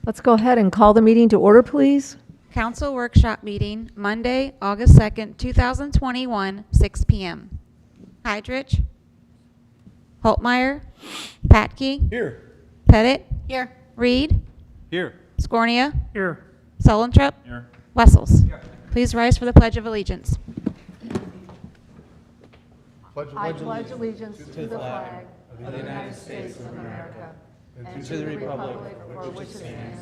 Let's go ahead and call the meeting to order, please. Council workshop meeting, Monday, August 2nd, 2021, 6 p.m. Hydrich. Holtmeyer. Patke. Here. Pettit. Here. Reed. Here. Scornia. Here. Sullentrup. Here. Wessels. Please rise for the Pledge of Allegiance. I pledge allegiance to the flag of the United States of America and to the republic for which it stands,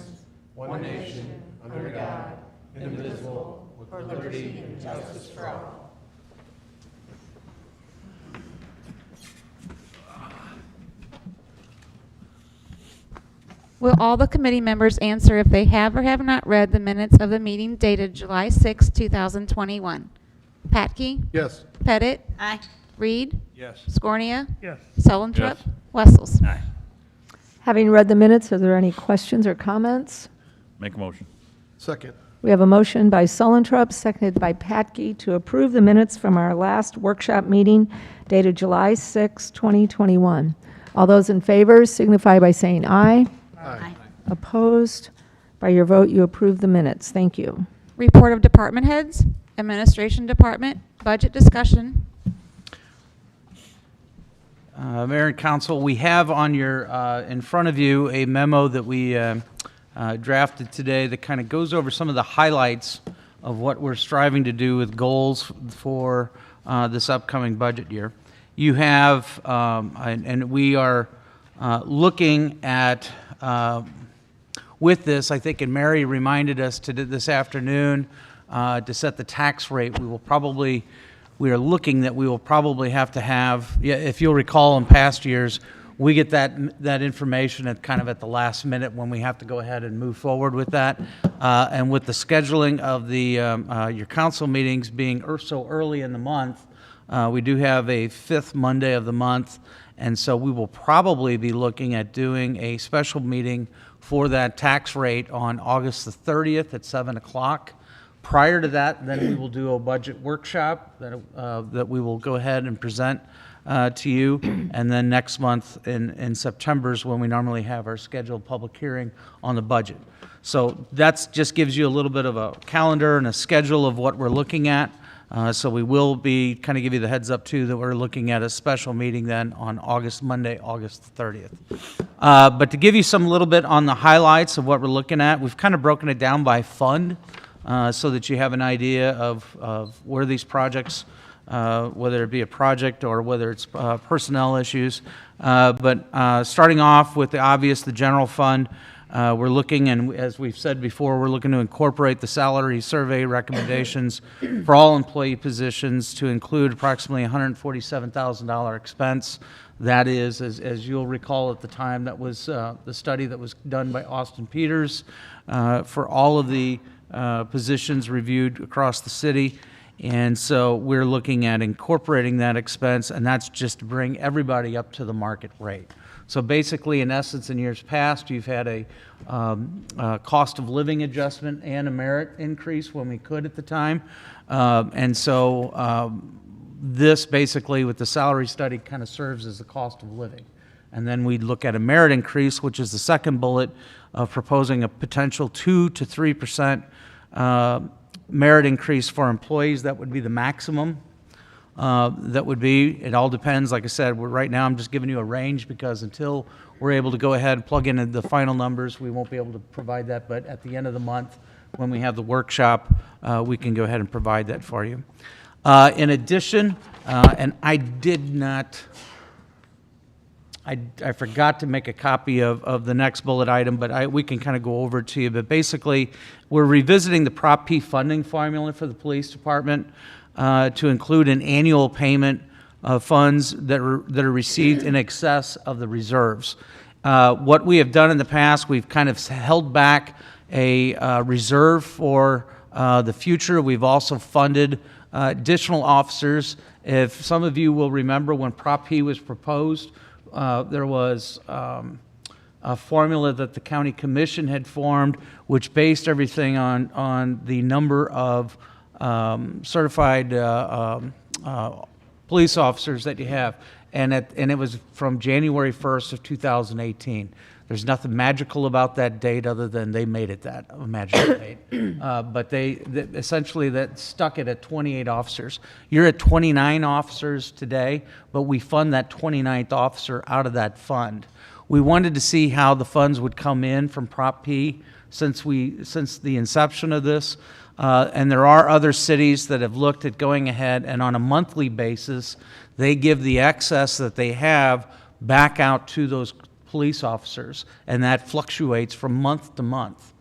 one nation, under God, indivisible, with liberty and justice for all. Will all the committee members answer if they have or have not read the minutes of the meeting dated July 6, 2021? Patke. Yes. Pettit. Aye. Reed. Yes. Scornia. Yes. Sullentrup. Yes. Wessels. Aye. Having read the minutes, are there any questions or comments? Make a motion. Second. We have a motion by Sullentrup, seconded by Patke, to approve the minutes from our last workshop meeting dated July 6, 2021. All those in favor signify by saying aye. Aye. Opposed? By your vote, you approve the minutes. Thank you. Report of department heads, administration department, budget discussion. Mayor and Council, we have on your, in front of you, a memo that we drafted today that kind of goes over some of the highlights of what we're striving to do with goals for this upcoming budget year. You have, and we are looking at, with this, I think, and Mary reminded us to do this afternoon, to set the tax rate. We are looking that we will probably have to have, yeah, if you'll recall in past years, we get that information at kind of at the last minute when we have to go ahead and move forward with that. And with the scheduling of the your council meetings being so early in the month, we do have a fifth Monday of the month, and so we will probably be looking at doing a special meeting for that tax rate on August the 30th at 7 o'clock. Prior to that, then we will do a budget workshop that we will go ahead and present to you. And then next month in September is when we normally have our scheduled public hearing on the budget. So that just gives you a little bit of a calendar and a schedule of what we're looking at. So we will be kind of give you the heads up too that we're looking at a special meeting then on Monday, August the 30th. But to give you some little bit on the highlights of what we're looking at, we've kind of broken it down by fund. So that you have an idea of where these projects, whether it be a project or whether it's personnel issues. But starting off with the obvious, the general fund, we're looking, and as we've said before, we're looking to incorporate the salary survey recommendations for all employee positions to include approximately $147,000 expense. That is, as you'll recall at the time, that was the study that was done by Austin Peters for all of the positions reviewed across the city. And so we're looking at incorporating that expense, and that's just to bring everybody up to the market rate. So basically, in essence, in years past, you've had a cost of living adjustment and a merit increase when we could at the time. And so this basically, with the salary study, kind of serves as the cost of living. And then we'd look at a merit increase, which is the second bullet of proposing a potential 2 to 3% merit increase for employees. That would be the maximum. That would be, it all depends. Like I said, right now I'm just giving you a range because until we're able to go ahead and plug in the final numbers, we won't be able to provide that. But at the end of the month, when we have the workshop, we can go ahead and provide that for you. In addition, and I did not, I forgot to make a copy of the next bullet item, but we can kind of go over it to you. But basically, we're revisiting the Prop P funding formula for the police department to include an annual payment of funds that are received in excess of the reserves. What we have done in the past, we've kind of held back a reserve for the future. We've also funded additional officers. If some of you will remember when Prop P was proposed, there was a formula that the county commission had formed, which based everything on the number of certified police officers that you have, and it was from January 1st of 2018. There's nothing magical about that date other than they made it that, a magical date. But essentially that stuck it at 28 officers. You're at 29 officers today, but we fund that 29th officer out of that fund. We wanted to see how the funds would come in from Prop P since the inception of this. And there are other cities that have looked at going ahead and on a monthly basis, they give the excess that they have back out to those police officers, and that fluctuates from month to month.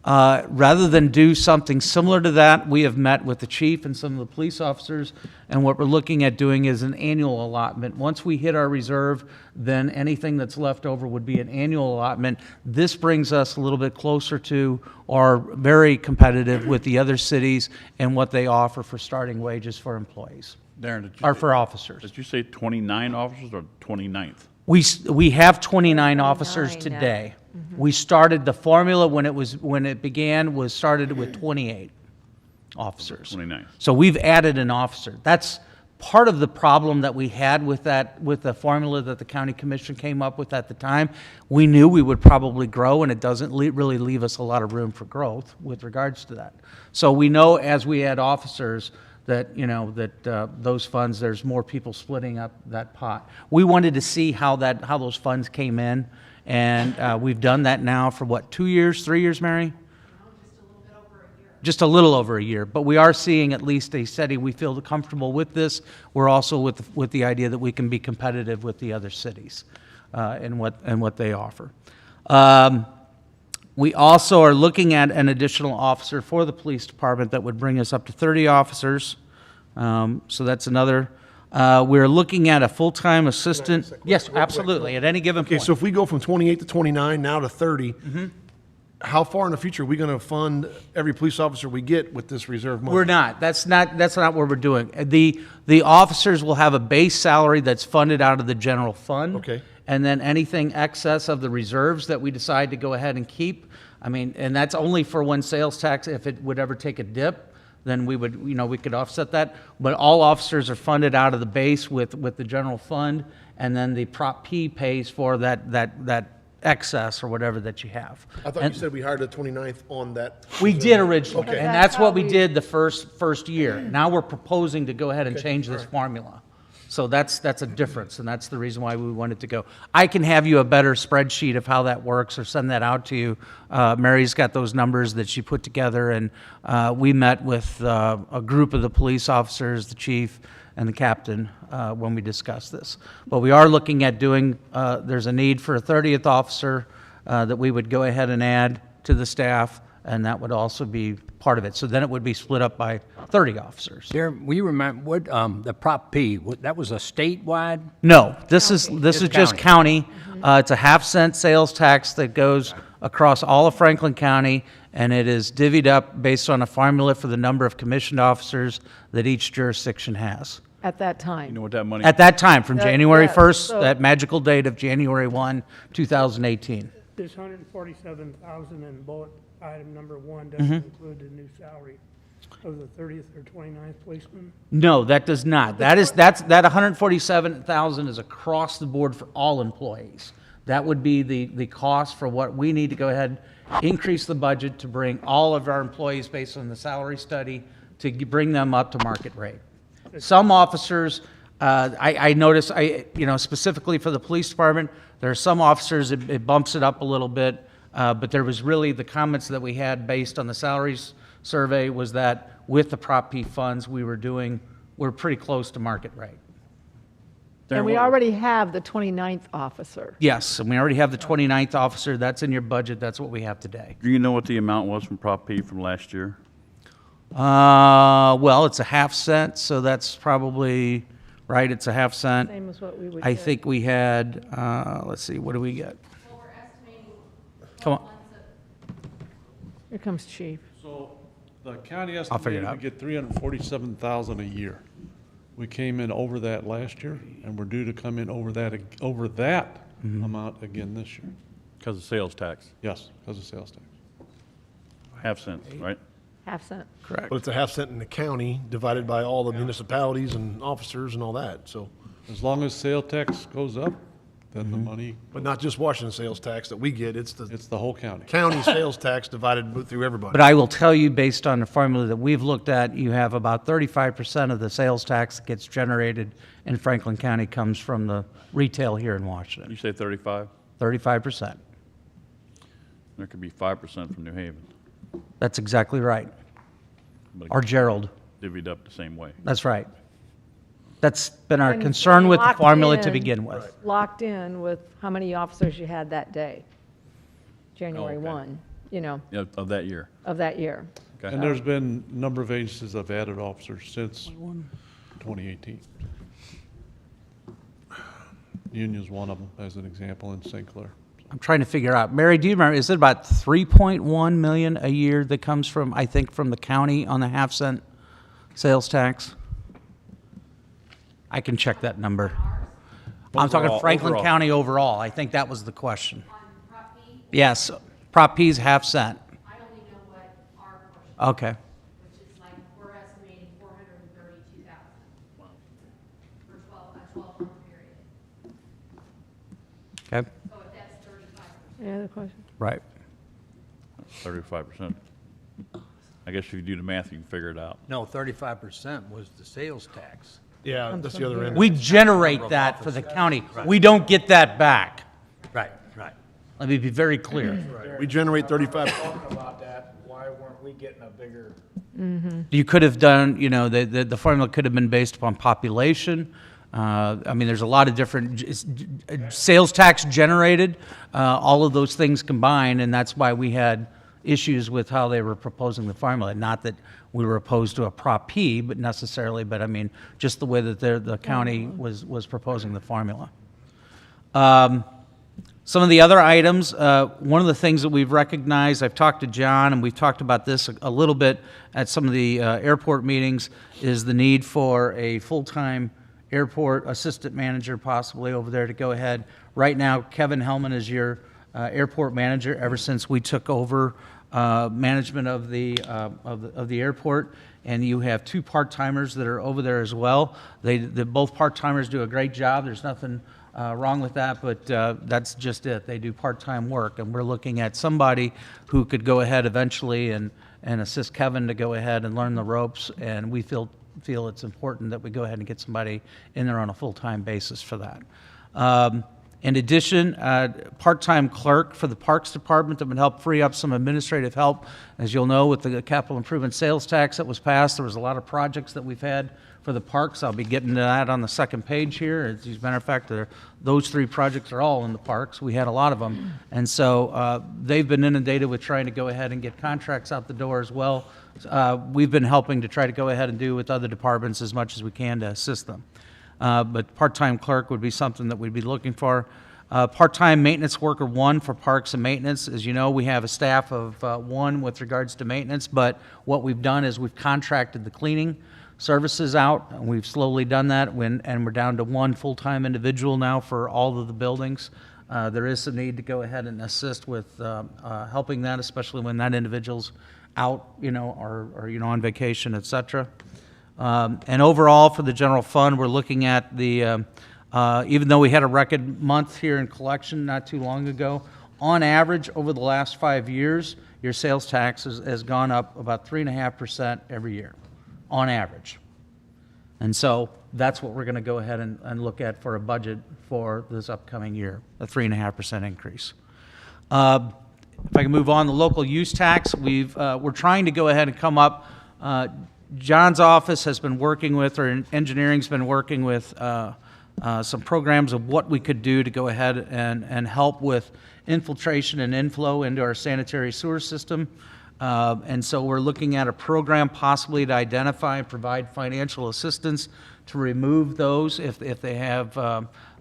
Rather than do something similar to that, we have met with the chief and some of the police officers, and what we're looking at doing is an annual allotment. Once we hit our reserve, then anything that's left over would be an annual allotment. This brings us a little bit closer to or very competitive with the other cities and what they offer for starting wages for employees, Darren, or for officers. did you say 29 officers or 29th? We have 29 officers 29 now. today. We started, the formula when it began was started with 28 officers. 29. So we've added an officer. That's part of the problem that we had with the formula that the county commission came up with at the time. We knew we would probably grow, and it doesn't really leave us a lot of room for growth with regards to that. So we know as we add officers, that, those funds, there's more people splitting up that pot. We wanted to see how those funds came in, and we've done that now for what, 2 years, 3 years, Mary? Just a little over a year, but we are seeing at least a steady, we feel comfortable with this. We're also with the idea that we can be competitive with the other cities and what they offer. We also are looking at an additional officer for the police department that would bring us up to 30 officers. So that's another. We're looking at a full-time assistant. Yes, absolutely, at any given Okay, point. so if we go from 28 to 29, now to 30, how far in the future are we going to fund every police officer we get with this reserve money? We're not. That's not what we're doing. The officers will have a base salary that's funded out of the general fund. Okay. And then anything excess of the reserves that we decide to go ahead and keep, and that's only for when sales tax, if it would ever take a dip, then we would, we could offset that. But all officers are funded out of the base with the general fund, and then the Prop P pays for that excess or whatever that you have. I thought you said we hired the 29th on that. We did originally, Okay. and that's what we did the first year. Now we're proposing to go ahead and change this formula. So that's a difference, and that's the reason why we wanted to go. I can have you a better spreadsheet of how that works or send that out to you. Mary's got those numbers that she put together, and we met with a group of the police officers, the chief, and the captain when we discussed this. But we are looking at doing, there's a need for a 30th officer that we would go ahead and add to the staff, and that would also be part of it. So then it would be split up by 30 officers. Darren, will you remember what the Prop P? That was a statewide. No, this is just county. county. It's a half-cent sales tax that goes across all of Franklin County, and it is divvied up based on a formula for the number of commissioned officers that each jurisdiction has. At that time. You know what that money? At that time, from That- January yeah, 1st, so- that magical date of January 1, 2018. This 147,000 in bullet item number 1 Mm-hmm. doesn't include the new salary of the 30th or 29th policeman? No, that does not. That 147,000 is across the board for all employees. That would be the cost for what we need to go ahead, increase the budget to bring all of our employees based on the salary study to bring them up to market rate. Some officers, I notice, specifically for the police department, there are some officers, it bumps it up a little bit, but there was really, the comments that we had based on the salaries survey was that with the Prop P funds we're pretty close to market rate. And we already have the 29th officer. Yes, and we already have the 29th officer, that's in your budget, that's what we have today. Do you know what the amount was from Prop P from last year? Well, it's a half cent, so that's probably, right, it's a half cent. Same as what we would I get. think we had, let's see, what do we get? Come on, Here comes Chief. So the county I'll figure it estimated out. we get 347,000 a year. We came in over that last year, and we're due to come in over that Mm-hmm. amount again this year. Because of sales tax, Yes, because of sales tax. half cents, right? Half cent. correct. But it's a half cent in the county divided by all the municipalities and officers and all that, so. As long as sales tax goes up, that the money, But not just Washington sales tax that we get, it's the it's the whole county. county sales tax divided through everybody. But I will tell you, based on the formula that we've looked at, you have about 35% of the sales tax that gets generated in Franklin County comes from the retail here in You Washington. say 35? 35%. There could be 5% from New Haven, That's exactly right. but Or Gerald. divvied up the same way. That's right. That's been our And concern with the locked formula to in. begin with. Locked in with how many officers you had that day, January okay. 1, you know, Yeah, of that year. of that year. Okay. And there's been a number of agencies that have added officers since 2018. Union's one of them, as an example, in St. Clair. I'm trying to figure out, Mary, do you remember, is it about 3.1 million a year that comes from, I think, from the county on the half-cent sales tax? I can check that number. I'm talking Overall- Franklin overall. County overall. I think that was the question. Yes, Prop P's half cent. I only know what our portion, Okay. which is like, we're estimating 432,000 for 12-month period. Okay, So if that's 35%. Any other question? right. 35%. I guess if you do the math, you can figure it out. No, 35% was the sales tax. Yeah, that's the other end. We generate that for the county. We don't get that back. Right, right. Let me be very clear. We generate 35. Talking about that, why weren't we getting a bigger? You could have done, you know, the formula could have been based upon population. I mean, there's a lot of different sales tax generated, all of those things combined, and that's why we had issues with how they were proposing the formula. Not that we were opposed to a Prop P, but necessarily, but I mean, just the way that the county was proposing the formula. Some of the other items, one of the things that we've recognized, I've talked to John, and we've talked about this a little bit at some of the airport meetings, is the need for a full-time airport assistant manager possibly over there to go ahead. Right now, Kevin Hellman is your airport manager ever since we took over management of the airport, and you have two part-timers that are over there as well. Both part-timers do a great job. There's nothing wrong with that, but that's just it. They do part-time work, and we're looking at somebody who could go ahead eventually and assist Kevin to go ahead and learn the ropes, and we feel it's important that we go ahead and get somebody in there on a full-time basis for that. In addition, part-time clerk for the Parks Department that would help free up some administrative help. As you'll know, with the capital improvement sales tax that was passed, there was a lot of projects that we've had for the parks. I'll be getting to that on the second page here. As a matter of fact, those three projects are all in the parks. We had a lot of them. And so they've been inundated with trying to go ahead and get contracts out the door as well. We've been helping to try to go ahead and do with other departments as much as we can to assist them. But part-time clerk would be something that we'd be looking for. Part-time maintenance worker 1 for parks and maintenance. As you know, we have a staff of 1 with regards to maintenance, but what we've done is we've contracted the cleaning services out, and we've slowly done that, and we're down to 1 full-time individual now for all of the buildings. There is some need to go ahead and assist with helping that, especially when that individual's out, or on vacation, et cetera. And overall, for the general fund, we're looking at the, even though we had a record month here in collection not too long ago, on average, over the last 5 years, your sales tax has gone up about 3.5% every year, on average. And so that's what we're going to go ahead and look at for a budget for this upcoming year, a 3.5% increase. If I can move on, the local use tax, we're trying to go ahead and come up. John's office has been working with, or engineering's been working with some programs of what we could do to go ahead and help with infiltration and inflow into our sanitary sewer system. And so we're looking at a program possibly to identify and provide financial assistance to remove those if they have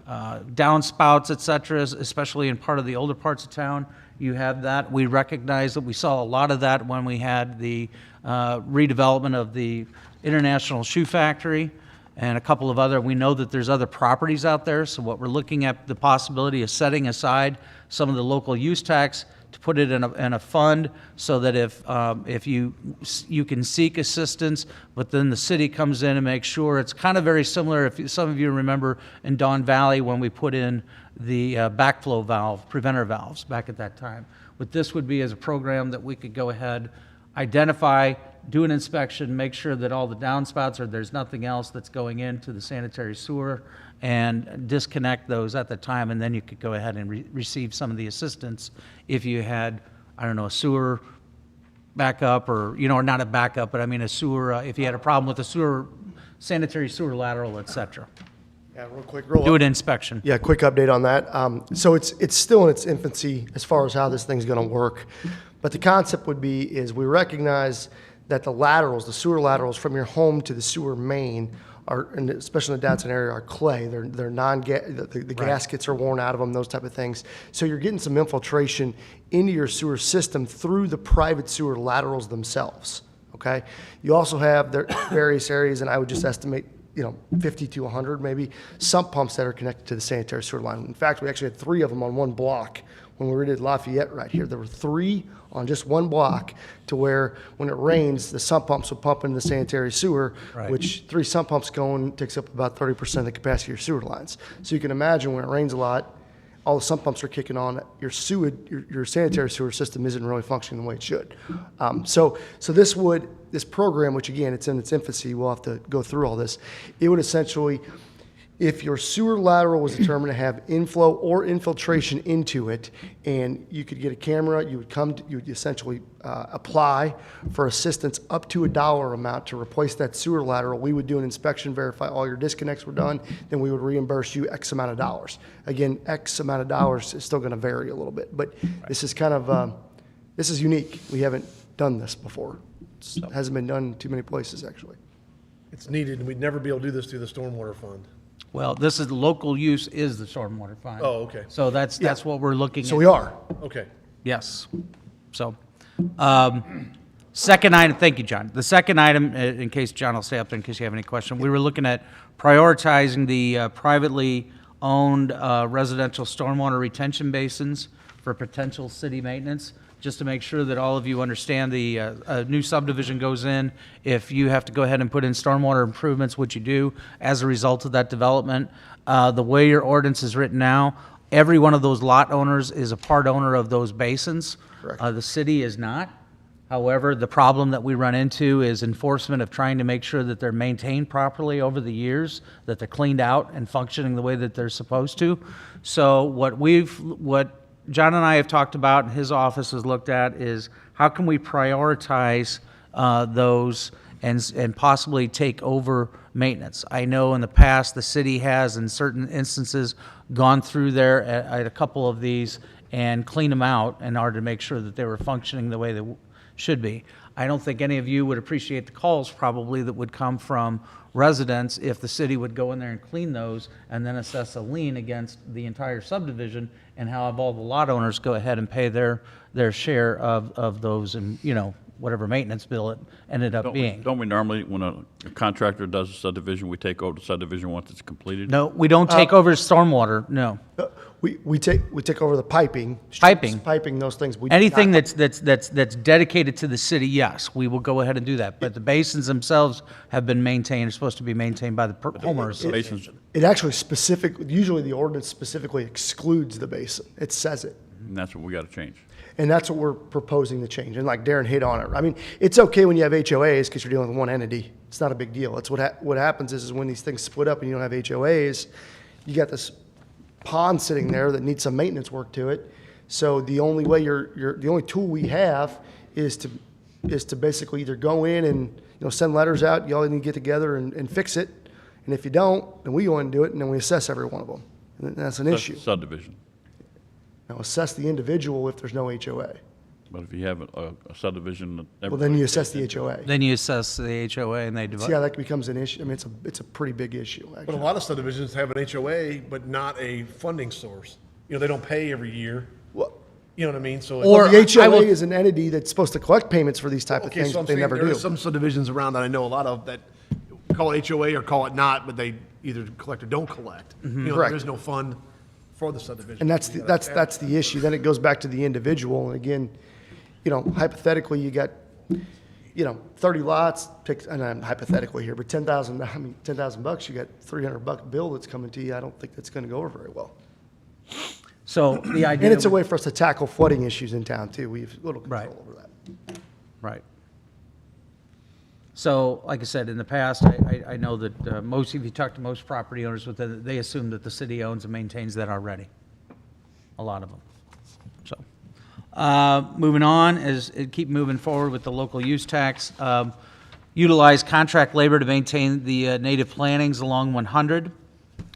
downspouts, et cetera, especially in part of the older parts of town. You have that. We recognize that we saw a lot of that when we had the redevelopment of the International Shoe Factory and a couple of other. We know that there's other properties out there, so what we're looking at the possibility of setting aside some of the local use tax to put it in a fund so that if you can seek assistance, but then the city comes in and makes sure. It's kind of very similar, if some of you remember in Don Valley when we put in the backflow valve, preventer valves back at that time. What this would be is a program that we could go ahead, identify, do an inspection, make sure that all the downspouts or there's nothing else that's going into the sanitary sewer, and disconnect those at the time, and then you could go ahead and receive some of the assistance if you had, I don't know, a sewer backup, or, or not a backup, but I mean a sewer, if you had a problem with a sewer, sanitary sewer lateral, et cetera. Yeah, real quick, Do an inspection. Yeah, quick update on that. So it's still in its infancy as far as how this thing's going to work. But the concept would be is we recognize that the laterals, the sewer laterals from your home to the sewer main are, and especially in the downtown area, are clay. They're non-gas, the gaskets are worn out of them, those type of things. So you're getting some infiltration into your sewer system through the private sewer laterals themselves, okay? You also have their various areas, and I would just estimate 50 to 100 maybe, sump pumps that are connected to the sanitary sewer line. In fact, we actually had 3 of them on one block when we redid Lafayette right here. There were 3 on just one block, to where when it rains, the sump pumps will pump into the sanitary sewer, which 3 sump pumps going takes up about 30% of the capacity of your sewer lines. So you can imagine when it rains a lot, all the sump pumps are kicking on, your sanitary sewer system isn't really functioning the way it should. So this program, which again, it's in its infancy, we'll have to go through all this, it would essentially, if your sewer lateral was determined to have inflow or infiltration into it, and you could get a camera, you would essentially apply for assistance up to $1 amount to replace that sewer lateral. We would do an inspection, verify all your disconnects were done, then we would reimburse you X amount of dollars. Again, X amount of dollars is still going to vary a little bit, but this is kind of, this is unique. We haven't done this before. It hasn't been done too many places, actually. It's needed, and we'd never be able to do this through the stormwater fund. Well, this is, local use is the stormwater fund. Oh, okay. So that's what we're looking at. So we are. Okay. Yes. So, second item, thank you, John. The second item, in case John will stay up there in case you have any question, we were looking at prioritizing the privately owned residential stormwater retention basins for potential city maintenance, just to make sure that all of you understand the new subdivision goes in. If you have to go ahead and put in stormwater improvements, which you do as a result of that development, the way your ordinance is written now, every one of those lot owners is a part owner of those basins. Correct. The city is not. However, the problem that we run into is enforcement of trying to make sure that they're maintained properly over the years, that they're cleaned out and functioning the way that they're supposed to. So what John and I have talked about, and his office has looked at, is how can we prioritize those and possibly take over maintenance. I know in the past the city has, in certain instances, gone through there at a couple of these and cleaned them out in order to make sure that they were functioning the way they should be. I don't think any of you would appreciate the calls probably that would come from residents if the city would go in there and clean those and then assess a lien against the entire subdivision and have all the lot owners go ahead and pay their share of those, and whatever maintenance bill it ended up being. Don't we normally, when a contractor does a subdivision, we take over the subdivision once it's completed? No, we don't take over stormwater, no. We take over the piping. streets, Piping. Piping, those things. We do Anything not- that's dedicated to the city, yes, we will go ahead and do that. But the basins themselves have been maintained, are supposed to be maintained by the homeowners. Basins, It actually usually the ordinance specifically excludes the basin. It says it. and that's what we got to change. And that's what we're proposing to change. And like Darren hit on it. I mean, it's okay when you have HOAs because you're dealing with one entity. It's not a big deal. It's what happens is when these things split up and you don't have HOAs, you got this pond sitting there that needs some maintenance work to it. So the only way the only tool we have is to basically either go in and send letters out. You all need to get together and fix it. And if you don't, then we go in and do it, and then we assess every one of them. And that's an issue. Subdivision. Now assess the individual if there's no HOA. But if you have a subdivision. Well, then you assess the HOA. Then you assess the HOA and they See how divide. that becomes an issue? I mean, it's a pretty big issue, But a actually. lot of subdivisions have an HOA, but not a funding source. They don't pay every year. Well, You know what I mean? So. Or- the I HOA will- is an entity that's supposed to collect payments for these type of Okay, things, so I'm but they saying never there do. are some subdivisions around that I know a lot of that call it HOA or call it not, but they either collect or don't collect. Correct. There's no fund for the subdivision. And that's the issue. Then it goes back to the individual. And again, hypothetically, you got, 30 lots, and I'm hypothetically here, but $10,000 bucks, you got $300 bill that's coming to you. I don't think that's going to go over very well. So the idea. And it's a way for us to tackle flooding issues in town too. We have little Right. control over that. Right. So, like I said, in the past, I know that if you talk to most property owners, they assume that the city owns and maintains that already. A lot of them. So, moving on, keep moving forward with the local use tax. Utilize contract labor to maintain the native plantings along 100.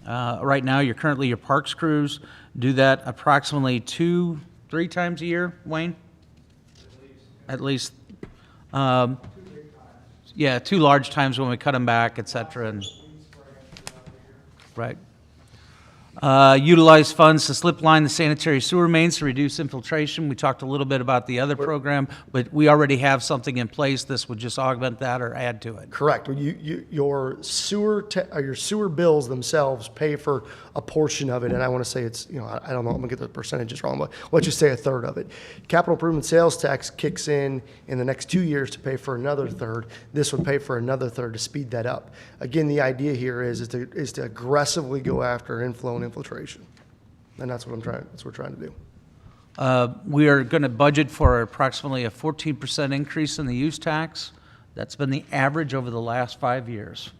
Right now, your parks crews do that approximately 2-3 times a year, Wayne? At least. Yeah, 2 large times when we cut them back, et cetera, and, right. Utilize funds to slip line the sanitary sewer mains to reduce infiltration. We talked a little bit about the other program, but we already have something in place. This would just augment that or add to it. Correct. Your sewer bills themselves pay for a portion of it, and I want to say it's, I don't know, I'm gonna get the percentages wrong, but let's just say a third of it. Capital improvement sales tax kicks in the next 2 years to pay for another third. This would pay for another third to speed that up. Again, the idea here is to aggressively go after inflow and infiltration, and that's what we're trying to do. We are going to budget for approximately a 14% increase in the use tax. That's been the average over the last 5 years.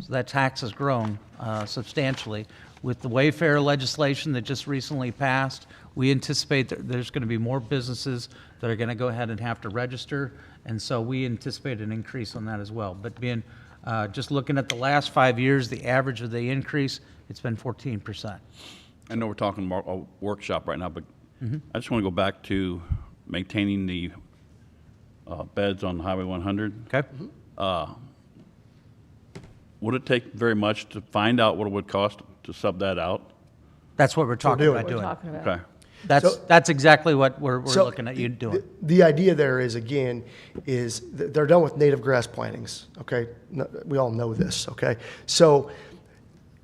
So that tax has grown substantially. With the Wayfair legislation that just recently passed, we anticipate that there's going to be more businesses that are going to go ahead and have to register, and so we anticipate an increase on that as well. But just looking at the last 5 years, the average of the increase, it's been 14%. I know we're talking about a workshop right now, but I just want to go back to maintaining the beds on Highway 100. Okay? Would it take very much to find out what it would cost to sub that out? That's what we're talking doing. about doing. Talking about. Okay. That's exactly what we're So, looking at you doing. The idea there is, again, they're done with native grass plantings, okay? We all know this, okay? So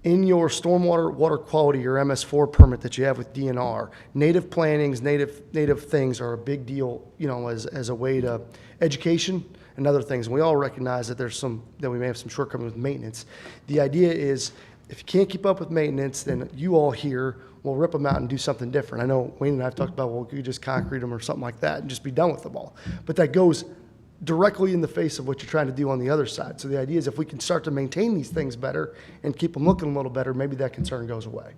in your stormwater water quality, your MS4 permit that you have with DNR, native plantings, native things are a big deal, as a way to education and other things. And we all recognize that that we may have some shortcomings with maintenance. The idea is, if you can't keep up with maintenance, then you all here will rip them out and do something different. I know Wayne and I have talked about, well, you just concrete them or something like that and just be done with them all. But that goes directly in the face of what you're trying to do on the other side. So the idea is if we can start to maintain these things better and keep them looking a little better, maybe that concern goes away.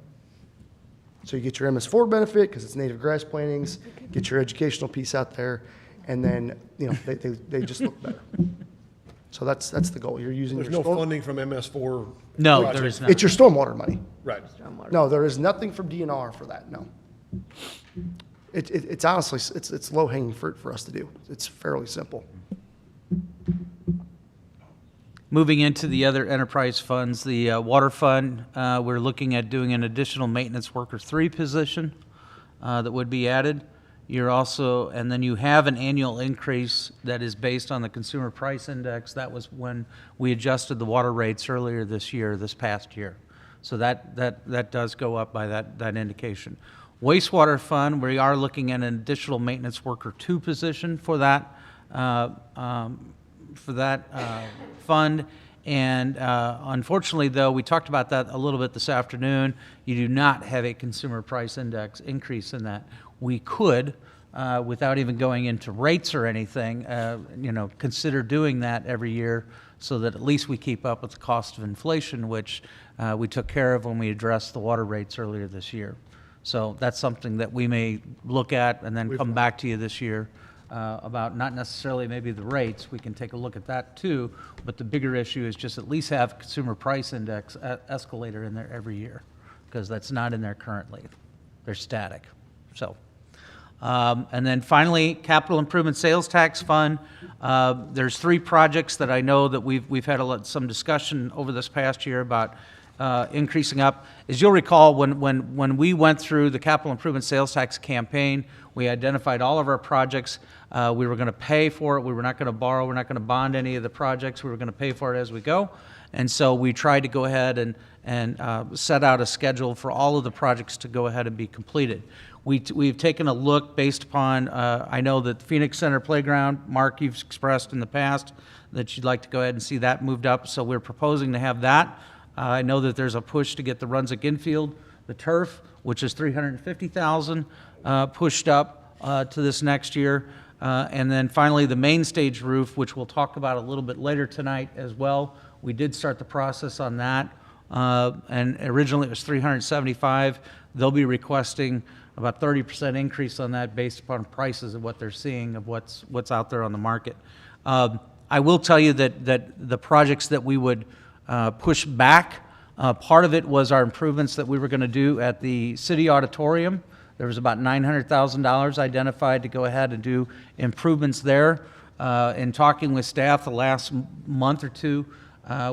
So you get your MS4 benefit because it's native grass plantings, get your educational piece out there, and then, they just look better. So that's the goal. You're using There's your no funding from MS4. No, project. there is not. It's your stormwater money. Right. No, there is nothing from DNR for that, no. It's honestly, it's low-hanging fruit for us to do. It's fairly simple. Moving into the other enterprise funds, the water fund, we're looking at doing an additional maintenance worker 3 position that would be added. And then you have an annual increase that is based on the consumer price index. That was when we adjusted the water rates earlier this past year. So that does go up by that indication. Wastewater fund, we are looking at an additional maintenance worker 2 position for that fund. And unfortunately, though, we talked about that a little bit this afternoon, you do not have a consumer price index increase in that. We could, without even going into rates or anything, consider doing that every year so that at least we keep up with the cost of inflation, which we took care of when we addressed the water rates earlier this year. So that's something that we may look at and then come back to you this year about not necessarily maybe the rates. We can take a look at that too, but the bigger issue is just at least have consumer price index escalator in there every year, because that's not in there currently. They're static. So, and then finally, capital improvement sales tax fund. There's 3 projects that I know that we've had some discussion over this past year about increasing up. As you'll recall, when we went through the capital improvement sales tax campaign, we identified all of our projects. We were going to pay for it. We were not going to borrow. We're not going to bond any of the projects. We were going to pay for it as we go. And so we tried to go ahead and set out a schedule for all of the projects to go ahead and be completed. We've taken a look based upon, I know that Phoenix Center Playground, Mark, you've expressed in the past that you'd like to go ahead and see that moved up. So we're proposing to have that. I know that there's a push to get the Runs at Infield, the turf. which is $350,000 pushed up to this next year. And then finally, the main stage roof, which we'll talk about a little bit later tonight as well. We did start the process on that, and originally it was $375,000. They'll be requesting about 30% increase on that based upon prices of what they're seeing of what's out there on the market. I will tell you that the projects that we would push back, part of it was our improvements that we were going to do at the city auditorium. There was about $900,000 identified to go ahead and do improvements there. In talking with staff the last month or two,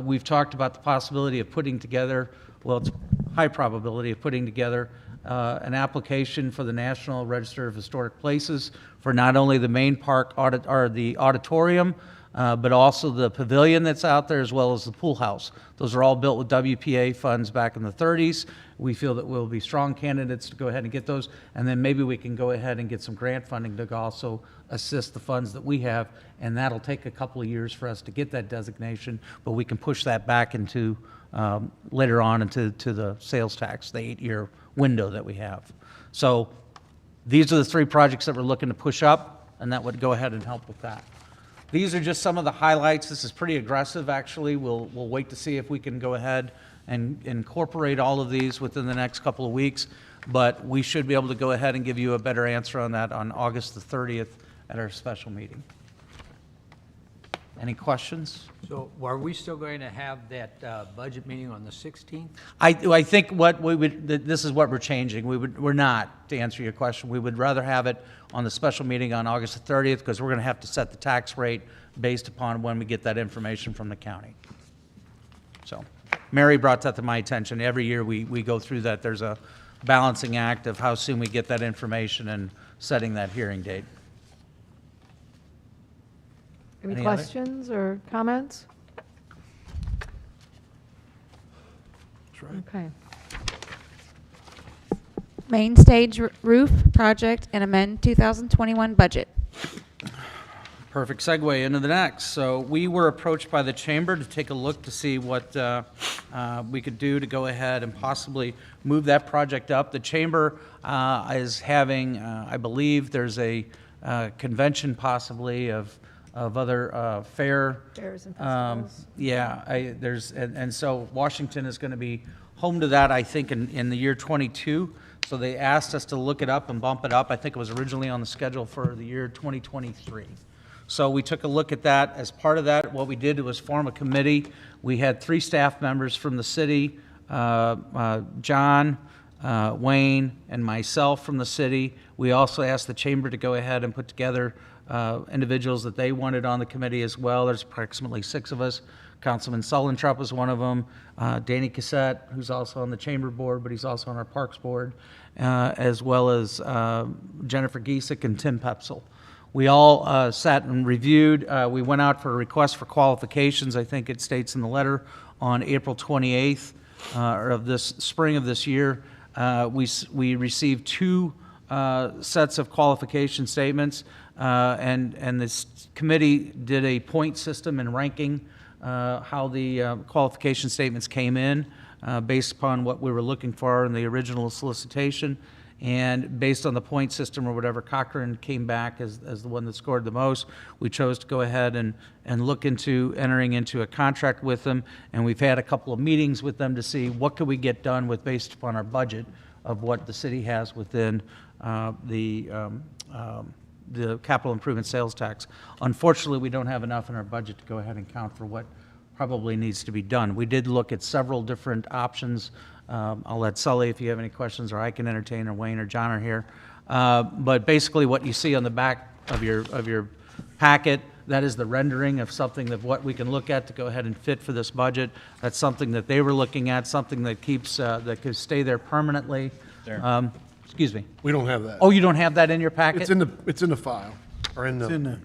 we've talked about the possibility of putting together, well, it's high probability of putting together an application for the National Register of Historic Places for not only the main park or the auditorium, but also the pavilion that's out there, as well as the pool house. Those are all built with WPA funds back in the 30s. We feel that we'll be strong candidates to go ahead and get those, and then maybe we can go ahead and get some grant funding to also assist the funds that we have, and that'll take a couple of years for us to get that designation, but we can push that back into later on into the sales tax, the 8-year window that we have. So these are the 3 projects that we're looking to push up, and that would go ahead and help with that. These are just some of the highlights. This is pretty aggressive, actually. We'll wait to see if we can go ahead and incorporate all of these within the next couple of weeks, but we should be able to go ahead and give you a better answer on that on August the 30th at our special meeting. Any questions? So are we still going to have that budget meeting on the 16th? I think what we would, this is what we're changing. We're not, to answer your question, we would rather have it on the special meeting on August the 30th, because we're going to have to set the tax rate based upon when we get that information from the county. So Mary brought that to my attention. Every year we go through that. There's a balancing act of how soon we get that information and setting that hearing date. Any Any other? questions or comments? That's right. Okay. Main stage roof project and amend 2021 budget. Perfect segue into the next. So we were approached by the chamber to take a look to see what we could do to go ahead and possibly move that project up. The chamber is having, I believe there's a convention possibly of other fairs and festivals. Yeah, and so Washington is going to be home to that, I think, in the year 22. So they asked us to look it up and bump it up. I think it was originally on the schedule for the year 2023. So we took a look at that. As part of that, what we did was form a committee. We had 3 staff members from the city, John, Wayne, and myself from the city. We also asked the chamber to go ahead and put together individuals that they wanted on the committee as well. There's approximately 6 of us. Councilman Sullentrup was one of them. Danny Cassette, who's also on the chamber board, but he's also on our parks board, as well as Jennifer Giesick and Tim Pepsel. We all sat and reviewed. We went out for a request for qualifications. I think it states in the letter on April 28th of this spring of this year. We received 2 sets of qualification statements, and this committee did a point system in ranking how the qualification statements came in based upon what we were looking for in the original solicitation. And based on the point system or whatever, Cochran came back as the one that scored the most. We chose to go ahead and look into entering into a contract with them. And we've had a couple of meetings with them to see what could we get done with based upon our budget of what the city has within the capital improvement sales tax. Unfortunately, we don't have enough in our budget to go ahead and count for what probably needs to be done. We did look at several different options. I'll let Sully, if you have any questions, or I can entertain, or Wayne or John are here. But basically what you see on the back of your packet, that is the rendering of something of what we can look at to go ahead and fit for this budget. That's something that they were looking at, something that keeps, that could stay there permanently. Excuse me. We don't have that. Oh, you don't have that in your packet? It's in the file, or in the.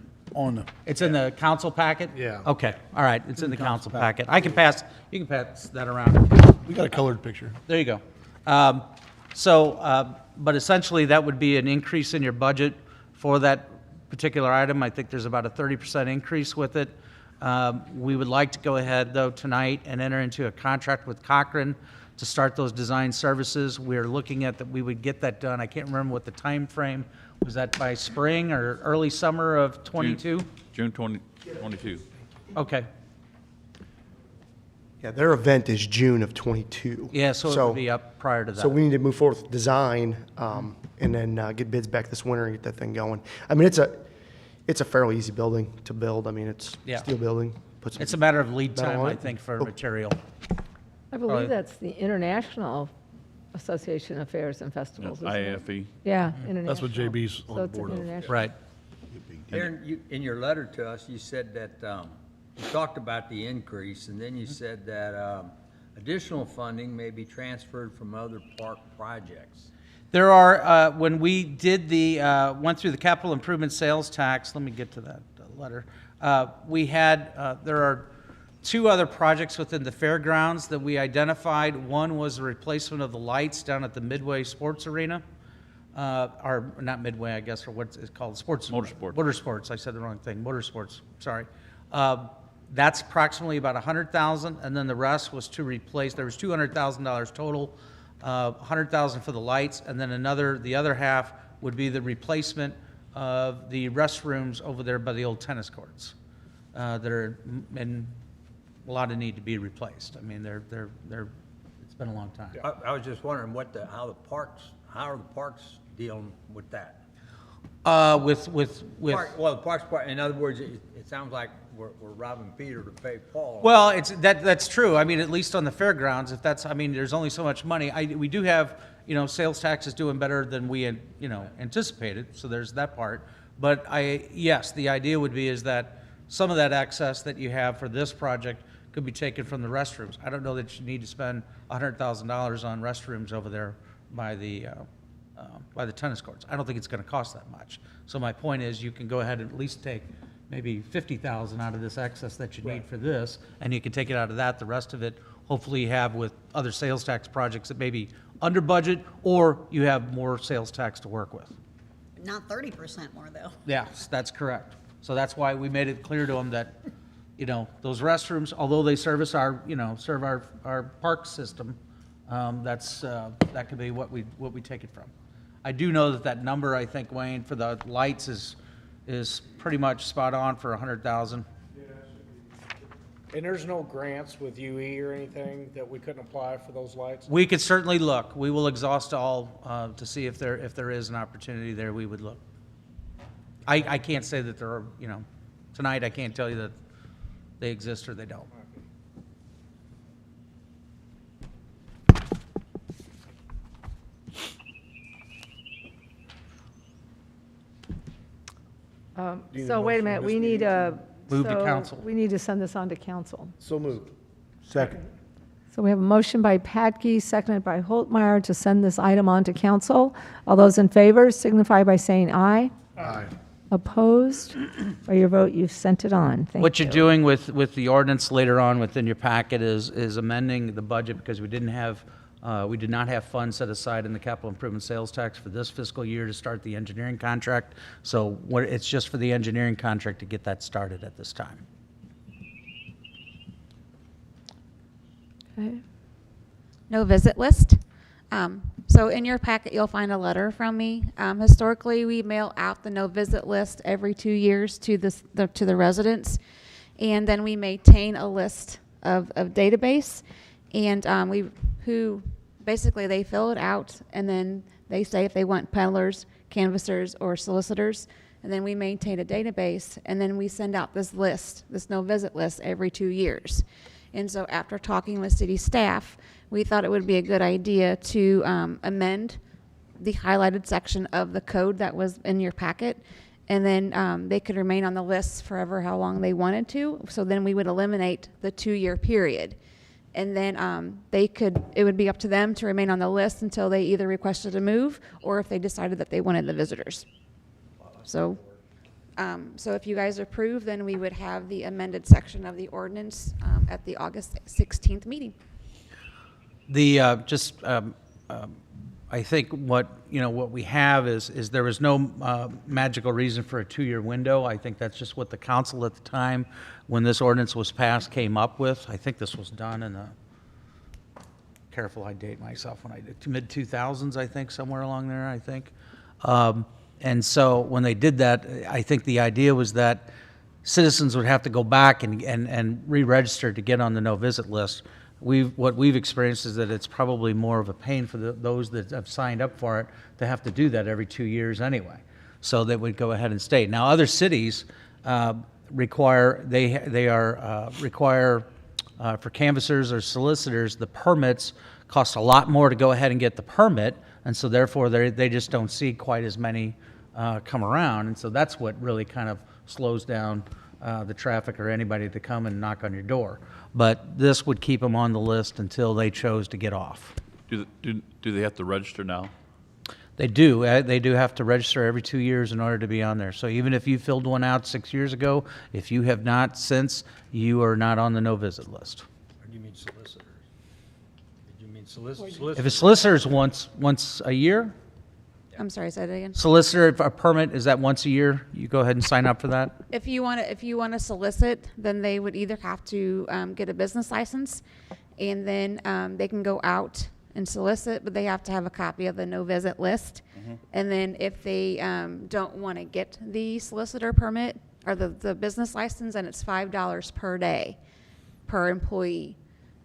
It's in the council packet? Yeah. Okay, all right, it's in the council packet. You can pass that around. We got a colored picture. There you go. But essentially, that would be an increase in your budget for that particular item. I think there's about a 30% increase with it. We would like to go ahead, though, tonight and enter into a contract with Cochran to start those design services. We're looking at that, we would get that done. I can't remember what the time frame, was that by spring or early summer of '22? June 2022. Okay, Yeah, their event is June of '22. yeah, so it would be up prior to that. So we need to move forward with design, and then get bids back this winter and get that thing going. I mean, it's a fairly easy building to build. I mean, it's Yeah. steel building. Put some It's a matter of lead metal time, on I it. think, for Oh. material. I believe that's the International Association of Fairs and Festivals, isn't it? IAFE. Yeah, international. That's what JB's on So it's board an of. international. Right. Aaron, in your letter to us, you said that, you talked about the increase, and then you said that additional funding may be transferred from other park projects. There are, when we did went through the capital improvement sales tax, let me get to that letter. We had, there are two other projects within the fairgrounds that we identified. One was the replacement of the lights down at the Midway Sports Arena. Or not Midway, I guess, or what it's called, Motorsports. Motorsports, I said the wrong thing, Motorsports, sorry. That's approximately about $100,000, and then the rest was to replace, there was $200,000 total, $100,000 for the lights, and then the other half would be the replacement of the restrooms over there by the old tennis courts, that are in a lot of need to be replaced. I mean, it's been a long time. I was just wondering how are the parks dealing with that? With Well, the parks, in other words, it sounds like we're robbing Peter to pay Paul. Well, that's true. I mean, at least on the fairgrounds, there's only so much money. We do have, sales taxes doing better than we, anticipated, so there's that part. But yes, the idea would be is that some of that excess that you have for this project could be taken from the restrooms. I don't know that you need to spend $100,000 on restrooms over there by the tennis courts. I don't think it's gonna cost that much. So my point is, you can go ahead and at least take maybe $50,000 out of this excess that you need for this, and you can take it out of that. The rest of it, hopefully you have with other sales tax projects that may be under budget, or you have more sales tax to work with. Not 30% more, though. Yes, that's correct. So that's why we made it clear to them that, those restrooms, although they service our park system, that could be what we take it from. I do know that number, I think, Wayne, for the lights is pretty much spot on for 100,000. And there's no grants with UE or anything that we couldn't apply for those lights? We could certainly look. We will exhaust all to see if there is an opportunity there, we would look. I can't say that there are, tonight I can't tell you that they exist or they don't. So wait a minute, we need a. Move to so council. We need to send this on to council. So moved. Second. So we have a motion by Patke, seconded by Holtmeyer, to send this item on to council. All those in favor signify by saying aye. Aye. Opposed? By your vote, you've sent it on. Thank What you. you're doing with the ordinance later on within your packet is amending the budget because we did not have funds set aside in the capital improvement sales tax for this fiscal year to start the engineering contract. So it's just for the engineering contract to get that started at this time. Okay. No visit list. So in your packet, you'll find a letter from me. Historically, we mail out the no visit list every 2 years to the residents, and then we maintain a list of database, and basically they fill it out, and then they say if they want peddlers, canvassers, or solicitors, and then we maintain a database, and then we send out this list, this no visit list, every 2 years. And so after talking with city staff, we thought it would be a good idea to amend the highlighted section of the code that was in your packet, and then they could remain on the list forever how long they wanted to. So then we would eliminate the 2-year period. And then it would be up to them to remain on the list until they either requested a move or if they decided that they wanted the visitors. So if you guys approve, then we would have the amended section of the ordinance at the August 16th meeting. I think what we have is there was no magical reason for a 2-year window. I think that's just what the council at the time, when this ordinance was passed, came up with. I think this was done in the careful, I date myself when I did, mid-2000s, I think, somewhere along there, I think. And so when they did that, I think the idea was that citizens would have to go back and re-register to get on the no-visit list. What we've experienced is that it's probably more of a pain for those that have signed up for it to have to do that every 2 years anyway. So they would go ahead and stay. Now, other cities require for canvassers or solicitors, the permits cost a lot more to go ahead and get the permit, and so therefore they just don't see quite as many come around, and so that's what really kind of slows down the traffic or anybody to come and knock on your door. But this would keep them on the list until they chose to get off. Do they have to register now? They do. They do have to register every 2 years in order to be on there. So even if you filled one out 6 years ago, if you have not since, you are not on the no-visit list. Or do you mean solicitors? Did you mean solicitors? If a solicitor is once a year, I'm sorry, say that again. solicitor, if a permit, is that once a year? You go ahead and sign up for that? If you want to solicit, then they would either have to get a business license, and then they can go out and solicit, but they have to have a copy of the no-visit list. And then if they don't want to get the solicitor permit or the business license, then it's $5 per day per employee.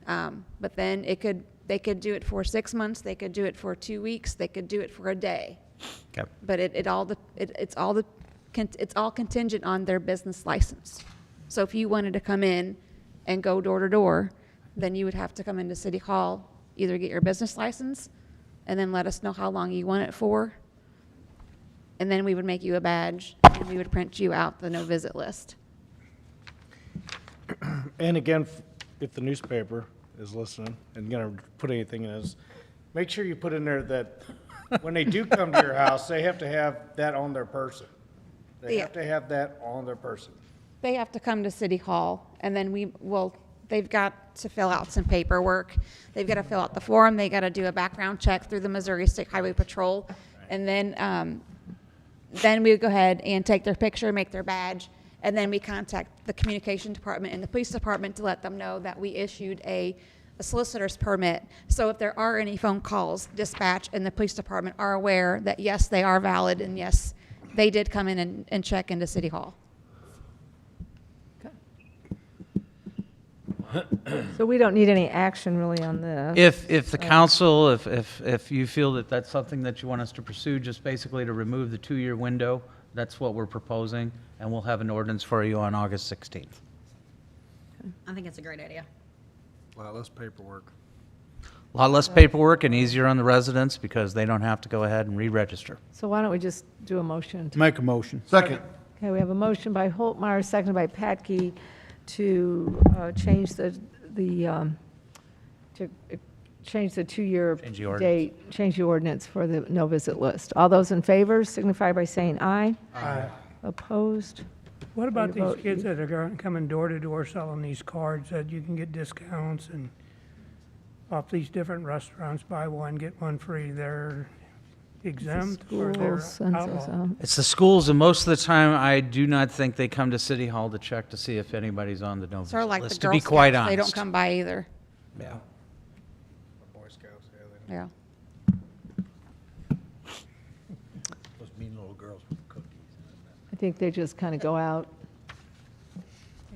But then they could do it for 6 months, they could do it for 2 weeks, they could do it for a day. Okay. But it's all contingent on their business license. So if you wanted to come in and go door to door, then you would have to come into City Hall, either get your business license, and then let us know how long you want it for. And then we would make you a badge, and we would print you out the no-visit list. And again, if the newspaper is listening and gonna put anything in this, make sure you put in there that when they do come to your house, they have to have that on their person. They have to have that on their person. They have to come to City Hall, and then they've got to fill out some paperwork. They've got to fill out the form, they got to do a background check through the Missouri State Highway Patrol, and then we would go ahead and take their picture, make their badge, and then we contact the communication department and the police department to let them know that we issued a solicitor's permit. So if there are any phone calls, dispatch and the police department are aware that yes, they are valid, and yes, they did come in and check into City Hall. So we don't need any action really on this. If the council, if you feel that that's something that you want us to pursue, just basically to remove the 2-year window, that's what we're proposing, and we'll have an ordinance for you on August 16th. I think it's a great idea. A lot less paperwork. A lot less paperwork and easier on the residents because they don't have to go ahead and re-register. So why don't we just do a motion? Make a motion. Second. Okay, we have a motion by Holtmeyer, seconded by Patke, to change the 2-year Change the ordinance. date, change the ordinance for the no-visit list. All those in favor signify by saying aye. Aye. Opposed? What about Your these vote. kids that are coming door to door selling these cards that you can get discounts and off these different restaurants, buy one, get one free? They're exempt or they're Schools sends us outlawed? out. It's the schools, and most of the time, I do not think they come to City Hall to check to see if anybody's on the no-visit Sort of like the list, to Girl be quite Scouts, honest. they don't come by either. Yeah. Boy Scouts, yeah, they don't. Yeah. Those mean little girls with cookies. I think they just kind of go out.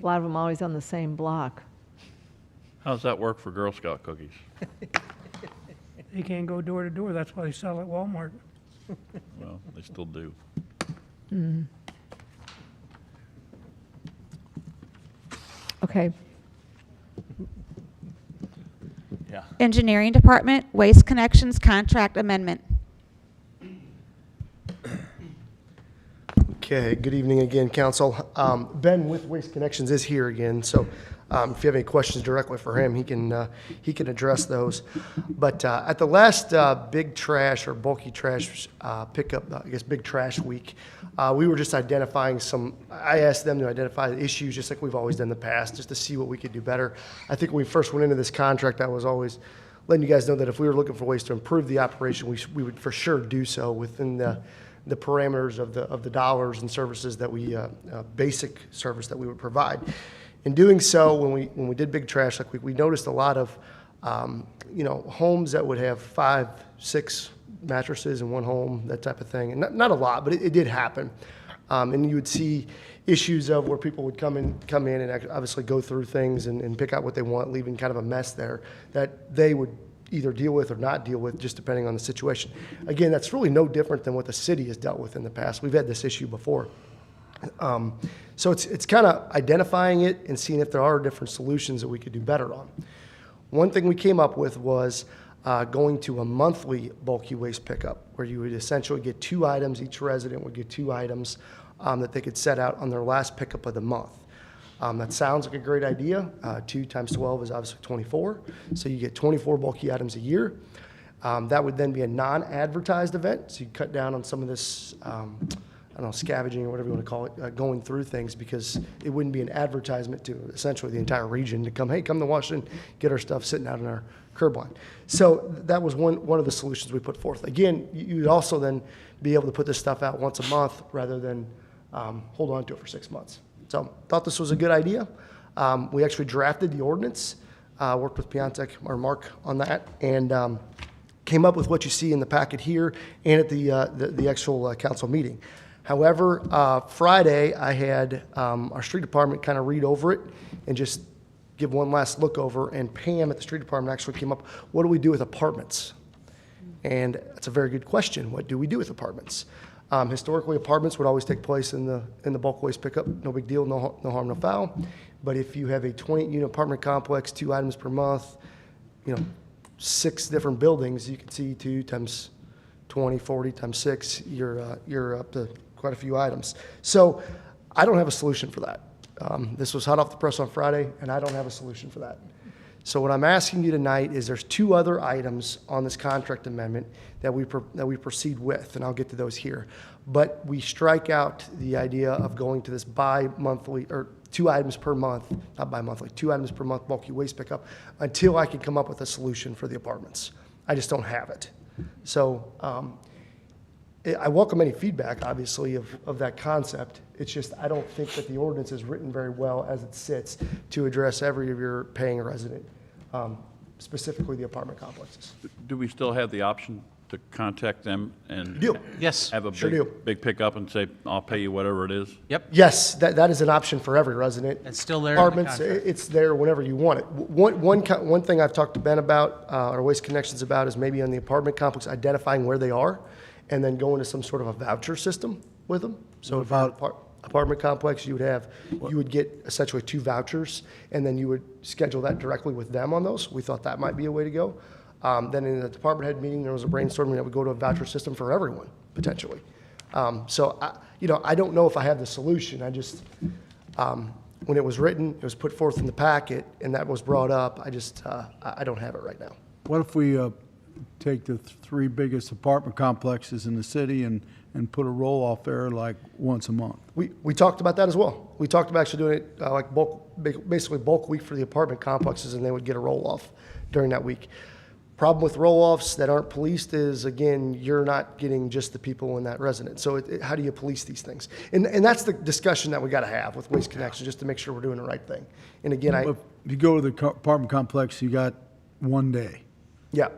A lot of them always on the same block. How does that work for Girl Scout cookies? They can't go door to door, that's why they sell at Walmart. Well, they still do. Okay, Yeah. Engineering Department, Waste Connections Contract Amendment. Okay, good evening again, council. Ben with Waste Connections is here again, so if you have any questions directly for him, he can address those. But at the last big trash or bulky trash pickup, I guess big trash week, we were just identifying I asked them to identify the issues just like we've always done in the past, just to see what we could do better. I think when we first went into this contract, I was always letting you guys know that if we were looking for ways to improve the operation, we would for sure do so within the parameters of the dollars and services that we basic service that we would provide. In doing so, when we did big trash, like we noticed a lot of You know, homes that would have 5, 6 mattresses in one home, that type of thing. And not a lot, but it did happen. And you would see issues of where people would come in and obviously go through things and pick out what they want, leaving kind of a mess there that they would either deal with or not deal with, just depending on the situation. Again, that's really no different than what the city has dealt with in the past. We've had this issue before. So it's kind of identifying it and seeing if there are different solutions that we could do better on. One thing we came up with was going to a monthly bulky waste pickup, where you would essentially get 2 items, each resident would get 2 items that they could set out on their last pickup of the month. That sounds like a great idea. 2 times 12 is obviously 24, so you get 24 bulky items a year. That would then be a non-advertised event, so you cut down on some of this, I don't know, scavenging or whatever you want to call it, going through things, because it wouldn't be an advertisement to essentially the entire region to come, hey, come to Washington, get our stuff sitting out in our curb line. So that was one of the solutions we put forth. Again, you'd also then be able to put this stuff out once a month rather than hold on to it for 6 months. So thought this was a good idea. We actually drafted the ordinance, worked with Piontek or Mark on that, and came up with what you see in the packet here and at the actual council meeting. However, Friday I had our street department kind of read over it and just give one last look over, and Pam at the street department actually came up, what do we do with apartments? And that's a very good question. What do we do with apartments? Historically, apartments would always take place in the bulk waste pickup. No big deal, no harm, no foul. But if you have a 20-unit apartment complex, 2 items per month, 6 different buildings, you can see 2 times 20, 40 times 6, you're up to quite a few items. So I don't have a solution for that. This was hot off the press on Friday, and I don't have a solution for that. So what I'm asking you tonight is there's 2 other items on this contract amendment that we proceed with, and I'll get to those here. But we strike out the idea of going to this bi-monthly, or 2 items per month, not bi-monthly, 2 items per month bulky waste pickup until I can come up with a solution for the apartments. I just don't have it. So I welcome any feedback, obviously, of that concept. It's just I don't think that the ordinance is written very well as it sits to address every of your paying resident, specifically the apartment complexes. Do we still have the option to contact them and Do. Yes. have a Sure do. big pickup and say, I'll pay you whatever it is? Yep. Yes, that is an option for every resident. It's still there in the Apartments, contract. it's there whenever you want it. One thing I've talked to Ben about, or Waste Connections about, is maybe on the apartment complex, identifying where they are, and then going to some sort of a voucher system with them. So if you're an apartment complex, you would get essentially 2 vouchers, and then you would schedule that directly with them on those. We thought that might be a way to go. Then in the department head meeting, there was a brainstorming that would go to a voucher system for everyone, potentially. So I don't know if I have the solution. I just, when it was written, it was put forth in the packet, and that was brought up. I don't have it right now. What if we take the 3 biggest apartment complexes in the city and put a roll-off there like once a month? We talked about that as well. We talked about actually doing it like basically bulk week for the apartment complexes, and they would get a roll-off during that week. Problem with roll-offs that aren't policed is, again, you're not getting just the people in that residence. So how do you police these things? And that's the discussion that we got to have with Waste Connections, just to make sure we're doing the right thing. And again, If you go to the apartment complex, you got 1 day yeah,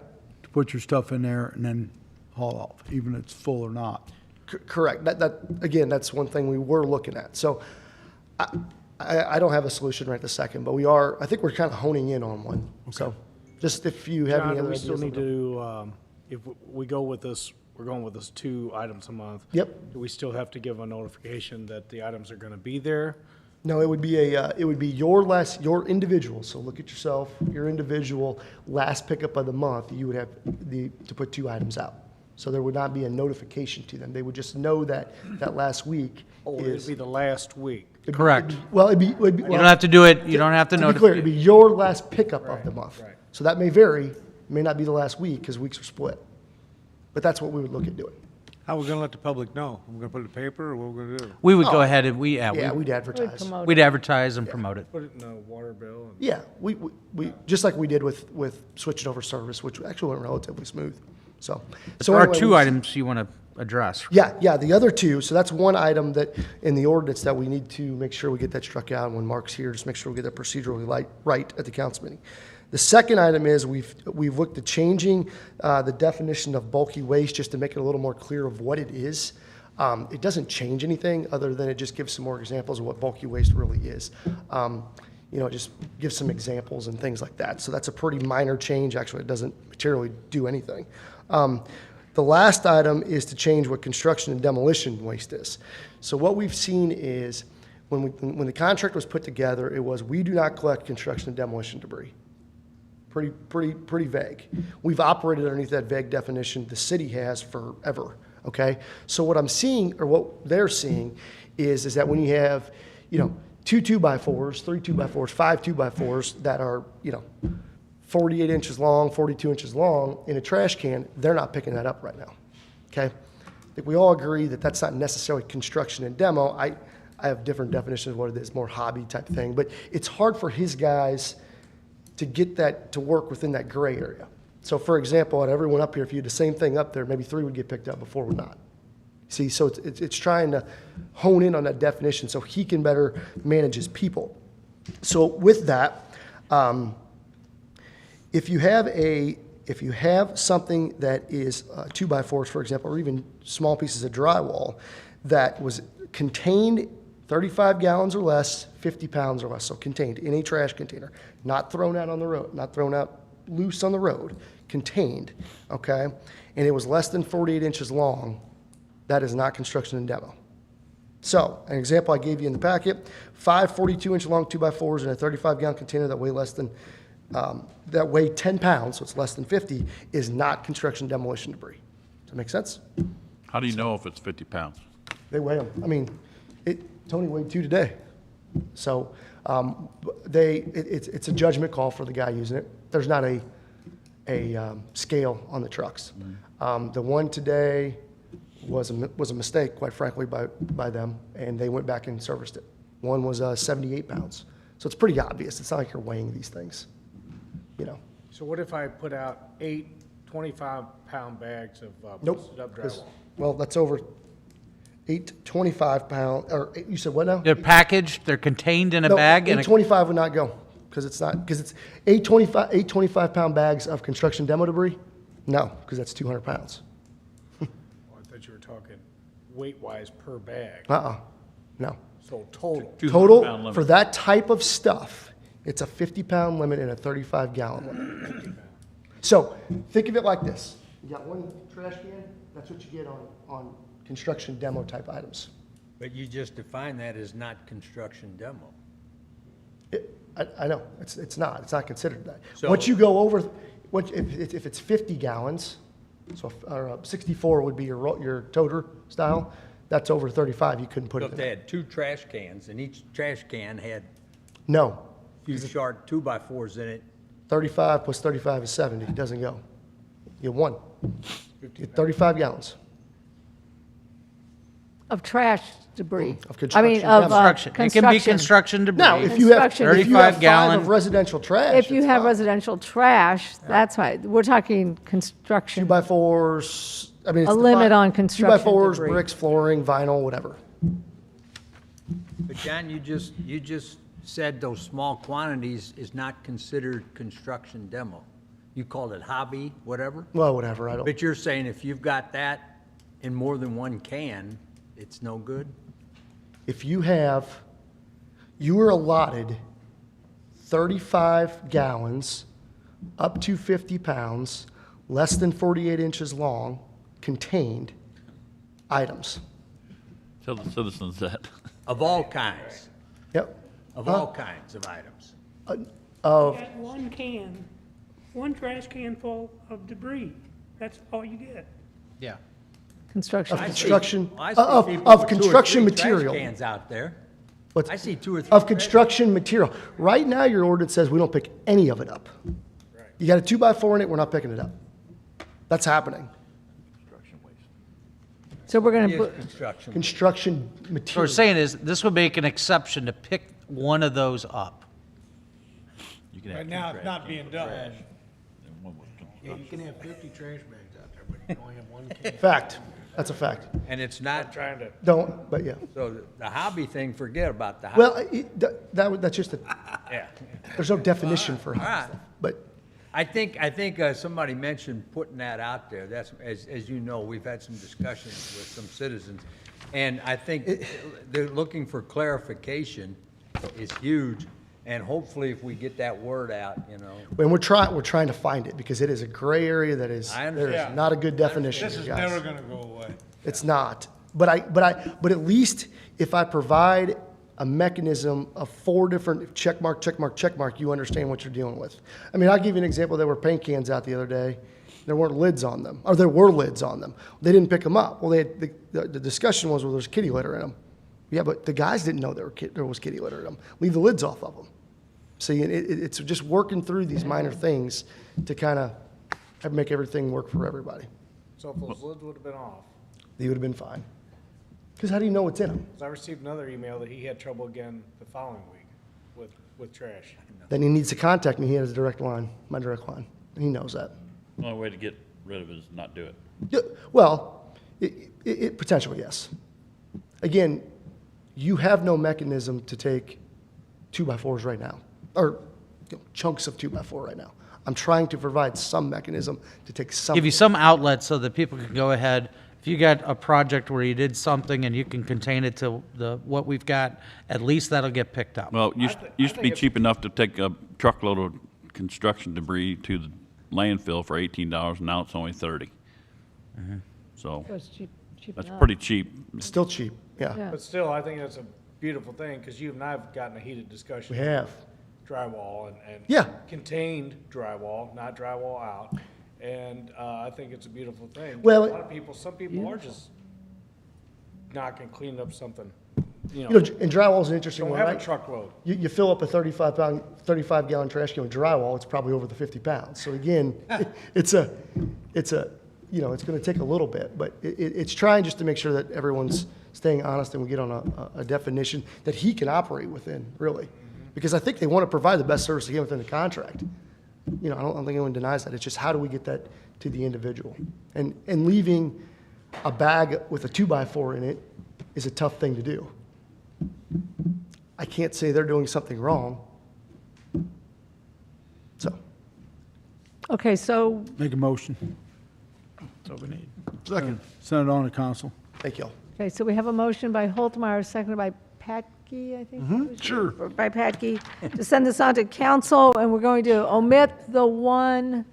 to put your stuff in there and then haul off, even if it's full or not. correct. Again, that's one thing we were looking at. So I don't have a solution right this second, but I think we're kind of honing in on one. Okay. So just if you have any John, other we ideas. still need to, if we go with this, we're going with this 2 items a month. Yep. Do we still have to give a notification that the items are going to be there? No, it would be your individual. So look at yourself, your individual last pickup of the month. You would have to put 2 items out. So there would not be a notification to them. They would just know that last week It'd be the last week. Correct. It'd be. You don't have to do it, you don't have to To be clear, notify. it'd be your last pickup of the month. right. So that may vary. It may not be the last week because weeks are split. But that's what we would look at doing. How are we gonna let the public know? Are we gonna put it in the paper, or what are we gonna do? We would go ahead and we'd advertise. we'd advertise and promote it. Put it in a water bill. And Yeah, we just like we did with switching over service, which actually went relatively smooth. So There are anyway, 2 we- items you want to address. Yeah, the other 2, so that's one item that in the ordinance that we need to make sure we get that struck out, and when Mark's here, just make sure we get that procedurally right at the council meeting. The second item is we've looked at changing the definition of bulky waste just to make it a little more clear of what it is. It doesn't change anything other than it just gives some more examples of what bulky waste really is. Just give some examples and things like that. So that's a pretty minor change. Actually, it doesn't materially do anything. The last item is to change what construction and demolition waste is. So what we've seen is when the contract was put together, it was we do not collect construction and demolition debris. Pretty vague. We've operated underneath that vague definition. The city has forever. Okay. So what I'm seeing, or what they're seeing, is that when you have, 2 2x4s, 3 2x4s, 5 2x4s that are, 48 inches long, 42 inches long in a trash can, they're not picking that up right now. Okay. I think we all agree that that's not necessarily construction and demo. I have different definitions of what it is, more hobby type thing, but it's hard for his guys to get that to work within that gray area. So for example, at everyone up here, if you had the same thing up there, maybe 3 would get picked up before would not. See, so it's trying to hone in on that definition so he can better manage his people. So with that, if you have something that is 2x4s, for example, or even small pieces of drywall that was contained 35 gallons or less, 50 pounds or less, so contained in a trash container, not thrown out on the road, not thrown out loose on the road, contained, okay, and it was less than 48 inches long, that is not construction and demo. So, an example I gave you in the packet, 5 42-inch long 2x4s in a 35-gallon container that weigh 10 pounds, so it's less than 50, is not construction demolition debris. Does that make sense? How do you know if it's 50 pounds? They weigh them. I mean, Tony weighed 2 today. So it's a judgment call for the guy using it. There's not a scale on the trucks. The one today was a mistake, quite frankly, by them, and they went back and serviced it. One was 78 pounds. So it's pretty obvious. It's not like you're weighing these things, So what if I put out 8 25-pound bags of Nope. busted up 'cause- drywall? Well, that's over 8 25-pound, or you said what now? They're packaged, they're contained in a No, bag, and 825 would not go, because it's 8 25-pound bags of construction demo debris? No, because that's 200 pounds. Oh, I thought you were talking weight-wise per bag. No. So total. 200 pound Total, limit. for that type of stuff, it's a 50-pound limit and a 35-gallon limit. So, think of it like this. You got one trash can, that's what you get on construction demo type items. But you just define that as not construction demo. I know, it's not considered that. So- Once you go over, if it's 50 gallons, or 64 would be your toter style, that's over 35, you couldn't put So it if in they there. had 2 trash cans, and each trash can had No, a few short 2x4s in it, 35 plus 35 is 70, it doesn't go. You have one. You get 35 gallons Of trash debris. of construction. Of demo. construction. It can be construction debris. Now, if you have Construction. 35 5 gallon. of residential trash, If you it's have fine. residential trash, that's right. We're talking construction. 2x4s, I mean, it's A limit defined. on construction 2x4s, debris. bricks, flooring, vinyl, whatever. but John, you just said those small quantities is not considered construction demo. You called it hobby, whatever? Well, whatever, I don't, But you're saying if you've got that in more than one can, it's no good? if you are allotted 35 gallons, up to 50 pounds, less than 48 inches long, contained items. Tell the citizens that. Of all kinds, Yep. of all kinds of items. Of, Got one can, one trash can full of debris. That's all you get. Yeah. Construction. Of construction, I see of people with 2 or construction 3 trash material. cans out there. What's- I see 2 or 3. Of construction material. Right now, your ordinance says we don't pick any of it up. You got a 2x4 in it, we're not picking it up. That's happening. So we're going It to is put, construction. Construction So what we're material. saying is, this would make an exception to pick one of those up. You can have Right 2 now, trash it's not cans being of done. trash and one with Yeah, you can have 50 trash bags out there, but you can only have one can. Fact. That's a fact. And it's not, Trying to, Don't, but yeah. so the hobby thing, forget about the hobby. Well, that's just Yeah. there's no definition for All right. stuff. But I think somebody mentioned putting that out there. That's, as you know, we've had some discussions with some citizens. And I think they're looking for clarification is huge. And hopefully if we get that word out, you know. And we're trying to find it because it is a gray area that is, I there understand. is not a good definition. This is guys. never gonna go away. It's not. But at least if I provide a mechanism of 4 different check mark, you understand what you're dealing with. I mean, I'll give you an example. There were paint cans out the other day. There weren't lids on them, or there were lids on them. They didn't pick them up. Well, the discussion was, well, there's kitty litter in them. Yeah, but the guys didn't know there was kitty litter in them. Leave the lids off of them. See, it's just working through these minor things to kind of make everything work for everybody. So if those lids would have been off, They would have been fine. Because how do you know what's in them? 'cause I received another email that he had trouble again the following week with trash. Then he needs to contact me. He has a direct line, my direct line, and he knows that. The only way to get rid of it is not do it. Yeah, well, it potentially, yes. Again, you have no mechanism to take 2x4s right now, or chunks of 2x4 right now. I'm trying to provide some mechanism to take some. Give you some outlet so that people can go ahead. If you got a project where you did something and you can contain it to what we've got, at least that'll get picked up. Well, it used to be cheap enough to take a truckload of construction debris to the landfill for $18, and now it's only $30. So It was cheap that's enough. pretty cheap. Still cheap, yeah. Yeah. But still, I think that's a beautiful thing, because you and I have gotten a heated discussion. We have. Drywall and Yeah. contained drywall, not drywall out. And I think it's a beautiful thing. Well, A lot of people, some people are just not gonna clean up something, you You know, know, and drywall's an interesting don't one, have a right? truckload. You fill up a 35-gallon trash can with drywall, it's probably over the 50 pounds. So again, it's you know, it's going to take a little bit, but it's trying just to make sure that everyone's staying honest and we get on a definition that he can operate within, really. Because I think they want to provide the best service again within the contract. You know, I don't think anyone denies that. It's just how do we get that to the individual? And leaving a bag with a 2x4 in it is a tough thing to do. I can't say they're doing something wrong. So, Okay, so Make a motion. That's what we need. Second. Send it on to council. thank y'all. Okay, so we have a motion by Holtmeyer, seconded by Patke, I think. that was it? sure. Or by Patke, to send this on to council, and we're going to omit the one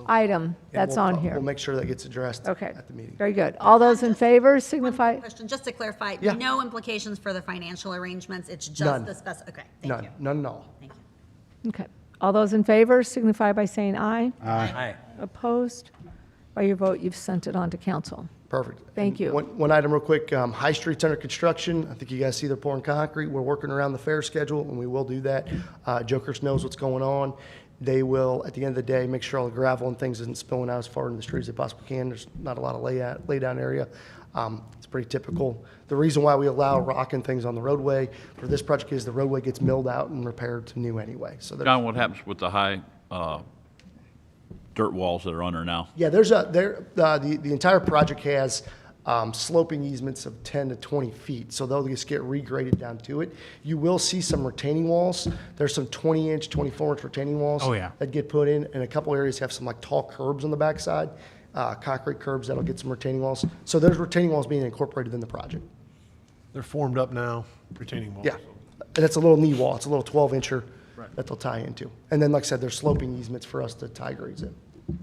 item And that's we'll on talk- here. We'll make sure that gets addressed Okay, at the meeting. very good. All those in favor signify, Question, just to clarify, Yeah. no implications for the financial arrangements, it's None. just the okay, thank you. None at all. Thank you. okay. All those in favor signify by saying aye. Aye. Opposed? By your vote, you've sent it on to council. Perfect. Thank you. One item real quick, High Street's under construction. I think you guys see they're pouring concrete. We're working around the fair schedule, and we will do that. Jokers knows what's going on. They will, at the end of the day, make sure all the gravel and things isn't spilling out as far into the street as they possibly can. There's not a lot of lay-down area. It's pretty typical. The reason why we allow rock and things on the roadway for this project is the roadway gets milled out and repaired to new anyway. So there's John, what happens with the high dirt walls that are under now? Yeah, the entire project has sloping easements of 10 to 20 feet, so they'll just get regraded down to it. You will see some retaining walls. There's some 20-inch, 24-inch retaining walls. Oh, yeah. That get put in, and a couple areas have some like tall curbs on the backside, concrete curbs that'll get some retaining walls. So there's retaining walls being incorporated in the project. They're formed up now, retaining walls. Yeah, and it's a little knee wall. It's a little 12-incher that they'll tie into. And then, like I said, there's sloping easements for us to tie grades in.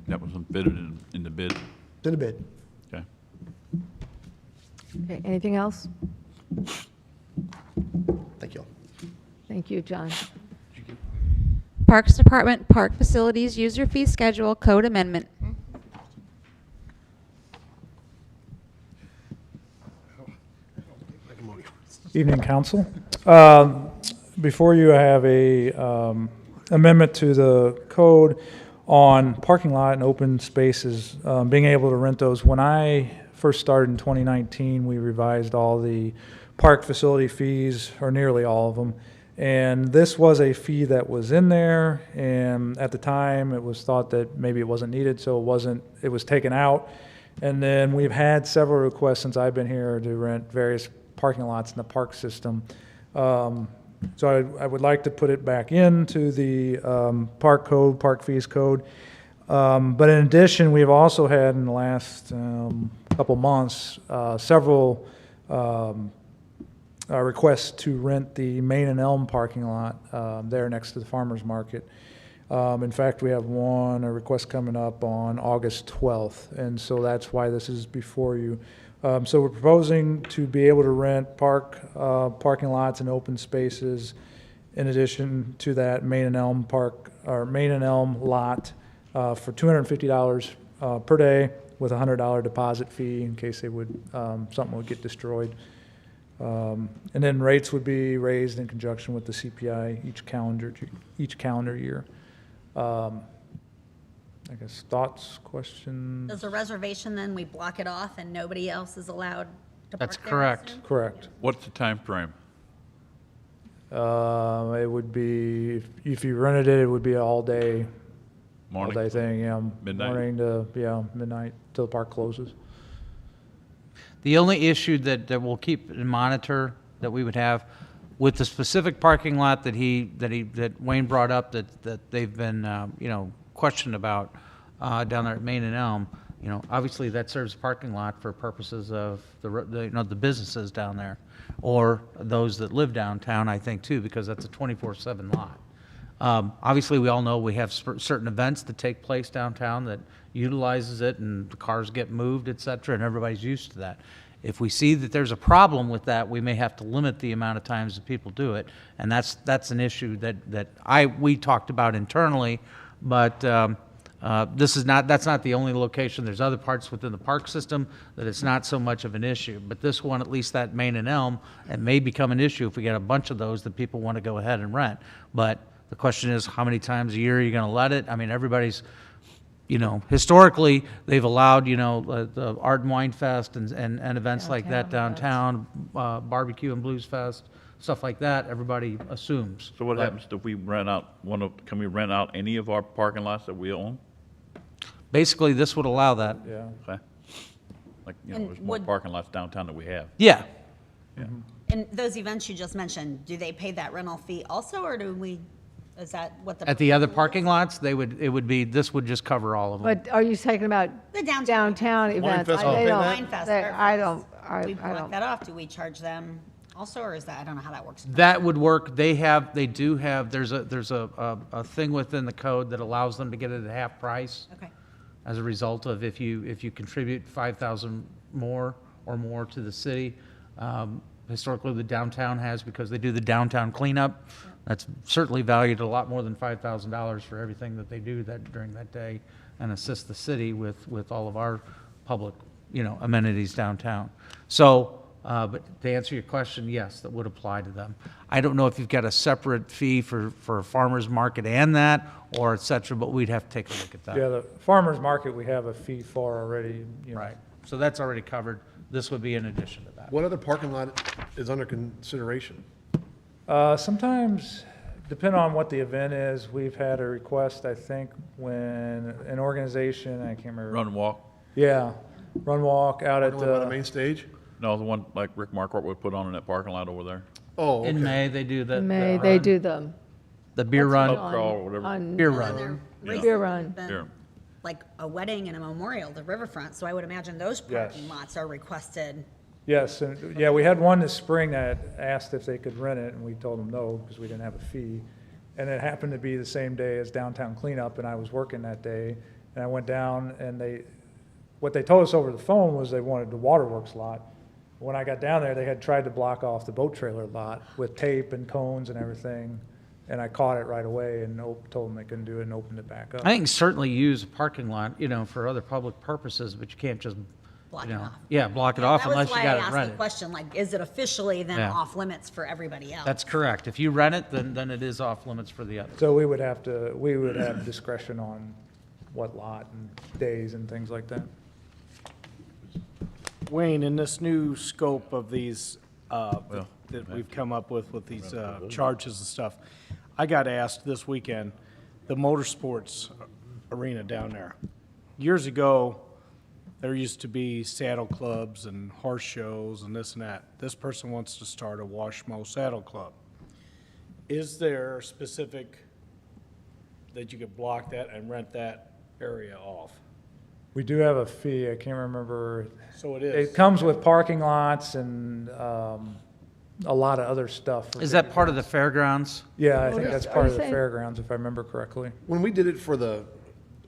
That was fitted in the bid. It's in the bid. Okay. Okay, anything else? Thank you. Thank you, John. Parks Department Park Facilities User Fee Schedule Code Amendment. Evening, council. Before you, I have a amendment to the code on parking lot and open spaces, being able to rent those. When I first started in 2019, we revised all the park facility fees, or nearly all of them. And this was a fee that was in there, and at the time, it was thought that maybe it wasn't needed, so it was taken out. And then we've had several requests since I've been here to rent various parking lots in the park system. So I would like to put it back into the park code, park fees code. But in addition, we've also had in the last couple months several requests to rent the Main and Elm parking lot there next to the farmer's market. In fact, we have a request coming up on August 12th, and so that's why this is before you. So we're proposing to be able to rent parking lots and open spaces. In addition to that, Main and Elm lot for $250 per day with a $100 deposit fee in case something would get destroyed. And then rates would be raised in conjunction with the CPI each calendar year. I guess thoughts, questions? Does a reservation then, we block it off and nobody else is allowed to park That's there, I correct. assume? Correct. What's the time frame? It would be, if you rented it, it would be an all-day Morning? thing, yeah. Midnight? Morning to, midnight till the park closes. The only issue that we'll keep and monitor that we would have with the specific parking lot that Wayne brought up that they've been questioned about down there at Main and Elm, obviously that serves a parking lot for purposes of the businesses down there, or those that live downtown, I think too, because that's a 24/7 lot. Obviously, we all know we have certain events that take place downtown that utilizes it, and the cars get moved, et cetera, and everybody's used to that. If we see that there's a problem with that, we may have to limit the amount of times that people do it, and that's an issue that we talked about internally, but that's not the only location. There's other parts within the park system that it's not so much of an issue, but this one, at least that Main and Elm, it may become an issue if we get a bunch of those that people want to go ahead and rent. But the question is, how many times a year are you going to let it? I mean, everybody's, historically, they've allowed, the Art and Wine Fest and events like that downtown, Barbecue and Blues Fest, stuff like that, everybody assumes. So what happens if we rent out can we rent out any of our parking lots that we own? Basically, this would allow that. Yeah. Okay. Like, And there's more would- parking lots downtown than we have. Yeah. And those events you just mentioned, do they pay that rental fee also, or is that what the? At the other parking lots, this would just cover all of them. But are you talking about The downtown. downtown events? Festival They pay don't- that? Wine Fest, they- Fair I Fest. don't, We I block don't. that off, do we charge them also, or is that, I don't know how that works. That would work. There's a thing within the code that allows them to get it at half price. Okay. As a result of if you contribute 5,000 more or more to the city. Historically, the downtown has, because they do the downtown cleanup. That's certainly valued a lot more than $5,000 for everything that they do during that day, and assist the city with all of our public, amenities downtown. So, but to answer your question, yes, that would apply to them. I don't know if you've got a separate fee for a farmer's market and that, or et cetera, but we'd have to take a look at that. Yeah, the farmer's market, we have a fee for already, Right, so that's already covered. This would be in addition to that. What other parking lot is under consideration? Sometimes, depending on what the event is, we've had a request, I think, when an organization, I can't remember. Run and walk? Yeah, run walk out at The one by the the, main stage? No, the one like Rick Marquardt would put on in that parking lot over there. Oh, okay. In May, they do the. May, the they run, do them. The beer run. Up crawl or whatever. On Beer And run. they're Yeah. recently Beer run. been Beer. Like a wedding and a memorial, the riverfront, so I would imagine those parking lots are requested. yes, and, yeah, we had one this spring that asked if they could rent it, and we told them no, because we didn't have a fee. And it happened to be the same day as downtown cleanup, and I was working that day, and I went down, and what they told us over the phone was they wanted the waterworks lot. When I got down there, they had tried to block off the boat trailer lot with tape and cones and everything, and I caught it right away and told them they couldn't do it and opened it back up. I think certainly use a parking lot, for other public purposes, but you can't just, Block it off. yeah, block it off unless you got That it was why I asked rented. the question, like, is it officially then Yeah. off limits for everybody else? That's correct. If you rent it, then it is off limits for the others. So we would have discretion on what lot and days and things like that. Wayne, in this new scope of these, that we've come up with these charges and stuff, I got asked this weekend, the motorsports arena down there. Years ago, there used to be saddle clubs and horse shows and this and that. This person wants to start a Washmo Saddle Club. is there specific that you could block that and rent that area off? We do have a fee, I can't remember. So it is. It comes with parking lots and a lot of other stuff. Is that part of the fairgrounds? Yeah, I think that's part of the saying- fairgrounds, if I remember correctly. When we did it for the,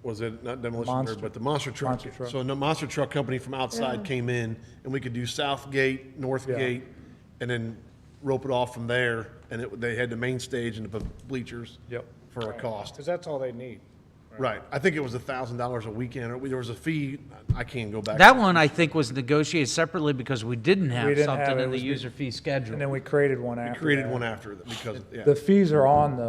was it not demolition Monster. derby, but the monster truck? Monster truck. So the monster truck company from outside came in, and we could do South Gate, North Yeah. Gate, and then rope it off from there, and they had the main stage and the bleachers. Yep. For a cost. Because that's all they need. Right. I think it was $1,000 a weekend, or there was a fee, I can't go back. That one, I think, was negotiated separately because we didn't have We didn't have something it. in It the was user fee schedule. And then we created one We after created that. one after, because, yeah. The fees are on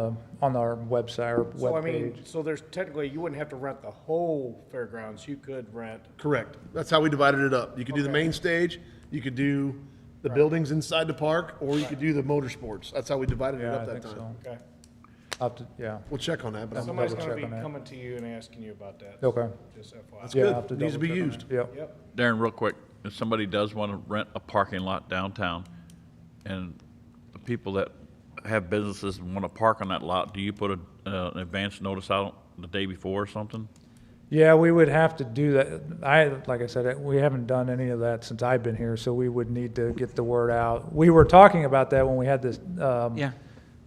our website or So I mean, webpage. so there's technically, you wouldn't have to rent the whole fairgrounds. You could rent. Correct. That's how we divided it up. You could do the main stage, you could do the buildings inside the park, or you could do the motorsports. That's how we divided it Yeah, up I that think time. so. Okay. I'll have to, yeah. We'll check on that, but I'm Somebody's double gonna check be on that. coming to you and asking you about that. Okay. Just FYI. That's Yeah, good. I'll have to Needs to be double check on used. that. Yep. Yep. Darren, real quick, if somebody does want to rent a parking lot downtown, and the people that have businesses and want to park on that lot, do you put an advance notice out the day before or something? Yeah, we would have to do that. Like I said, we haven't done any of that since I've been here, so we would need to get the word out. We were talking about that when we had this, Yeah.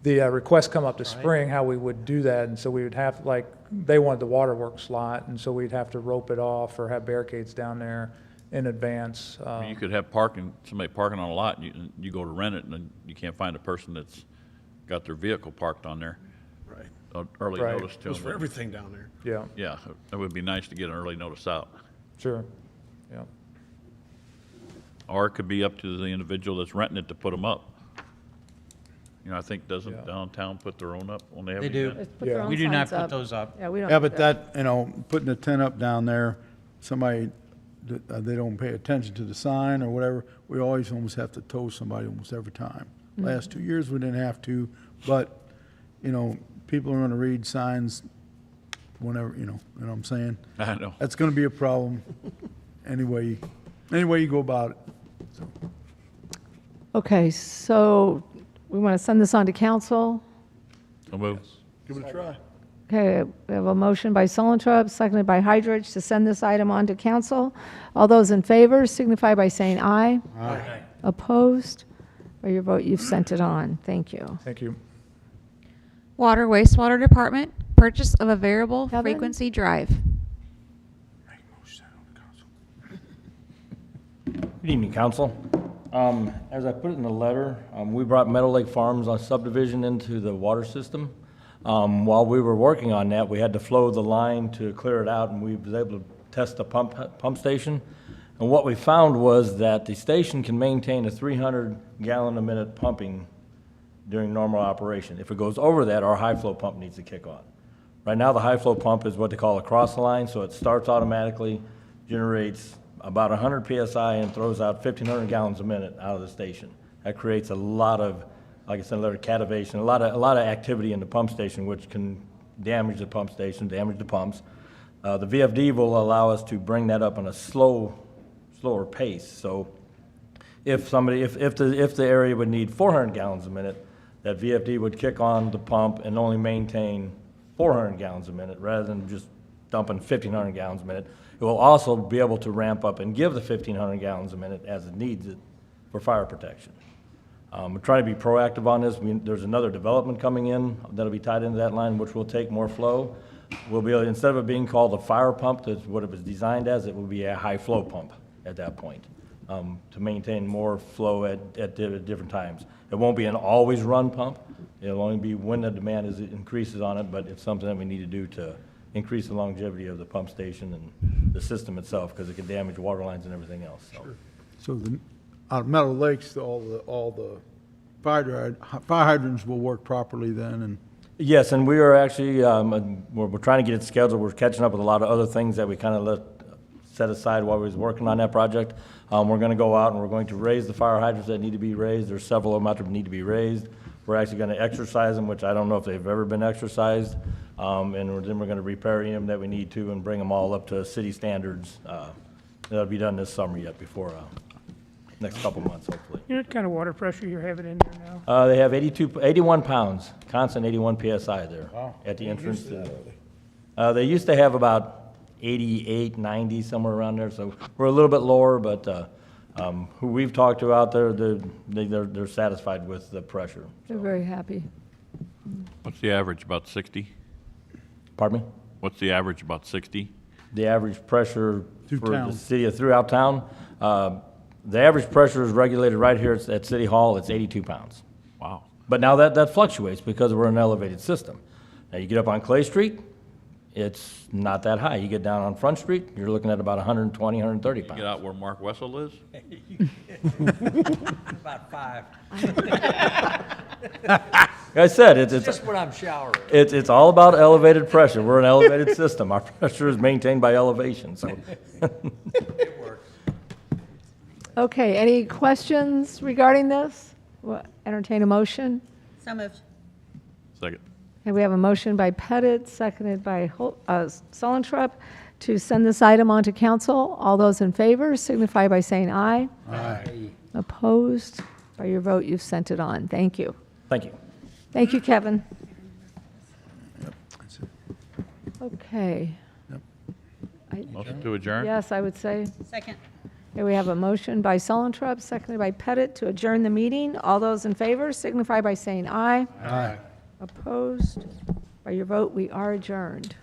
the request come up this spring, how we would do that, and so we would have, like, they wanted the waterworks lot, and so we'd have to rope it off or have barricades down there in advance. I mean, you could have parking, somebody parking on a lot, and you go to rent it, and then you can't find a person that's got their vehicle parked on there. Right. Early Right. notice It to was for them. everything down there. Yeah, Yeah, it would be nice to get an early notice out. sure, yeah. Or it could be up to the individual that's renting it to put them up. You know, I think doesn't Yeah. downtown put their own up when they have They an do. event? Put their Yeah. own We do not signs put up. those up. Yeah, we don't. Yeah, do but that, putting a tent up down there, somebody, they don't pay attention to the sign or whatever, we always almost have to tow somebody almost every time. Last 2 years, we didn't have to, but, people are gonna read signs whenever, you know what I'm saying? I know. That's gonna be a problem anyway you go about it. Okay, so we want to send this on to council. So move. Give it a try. Okay, we have a motion by Solentrup, seconded by Hydrich, to send this item on to council. All those in favor signify by saying aye. Aye. Opposed? By your vote, you've sent it on. Thank you. Thank you. Water wastewater department, purchase of a variable Kevin? frequency drive. Good evening, council. As I put it in the letter, we brought Meadow Lake Farms on subdivision into the water system. While we were working on that, we had to flow the line to clear it out, and we was able to test the pump station. And what we found was that the station can maintain a 300-gallon-a-minute pumping during normal operation. If it goes over that, our high-flow pump needs to kick on. Right now, the high-flow pump is what they call a cross-line, so it starts automatically, generates about 100 PSI and throws out 1,500 gallons a minute out of the station. That creates a lot of, like I said, a lot of cativation, a lot of activity in the pump station, which can damage the pump station, damage the pumps. The VFD will allow us to bring that up on a slower pace. So if the area would need 400 gallons a minute, that VFD would kick on the pump and only maintain 400 gallons a minute rather than just dumping 1,500 gallons a minute. It will also be able to ramp up and give the 1,500 gallons a minute as it needs it for fire protection. We're trying to be proactive on this. There's another development coming in that'll be tied into that line, which will take more flow. We'll be able, instead of it being called a fire pump, that's what it was designed as, it will be a high flow pump at that point, to maintain more flow at different times. It won't be an always run pump. It'll only be when the demand increases on it, but it's something that we need to do to increase the longevity of the pump station and the system itself, because it can damage water lines and everything else. So. So out of Meadow Lakes, all the fire hydrants will work properly then, and Yes, and we are actually, we're trying to get it scheduled. We're catching up with a lot of other things that we kind of set aside while we was working on that project. We're going to go out and we're going to raise the fire hydrants that need to be raised. There's several of them out there that need to be raised. We're actually going to exercise them, which I don't know if they've ever been exercised. And then we're going to repair them that we need to and bring them all up to city standards. That'll be done this summer yet before next couple months, hopefully. You know what kind of water pressure you're having in there now? They have 81 pounds, constant 81 PSI there at the entrance. They used to have about 88, 90, somewhere around there, so we're a little bit lower, but who we've talked to out there, they're satisfied with the pressure. They're very happy. What's the average, about 60? Pardon me? What's the average, about 60? The average pressure Through for town. the city, throughout town, the average pressure is regulated right here at City Hall, it's 82 pounds. Wow. But now that fluctuates because we're an elevated system. Now, you get up on Clay Street, it's not that high. You get down on Front Street, you're looking at about 120, 130 pounds. Get out where Mark Wessel is? About 5. Like I said, it's Just when I'm showering. it's all about elevated pressure. We're an elevated system. Our pressure is maintained by elevation, so. It works. Okay, any questions regarding this? Entertain a motion? So moved. Second. Okay, we have a motion by Pettit, seconded by Sullentrup, to send this item on to council. All those in favor signify by saying aye. Aye. Opposed? By your vote, you've sent it on. Thank you. Thank you. Thank you, Kevin. Okay. Motion to adjourn? Yes, I would say. Second. Okay, we have a motion by Sullentrup, seconded by Pettit, to adjourn the meeting. All those in favor signify by saying aye. Aye. Opposed? By your vote, we are adjourned.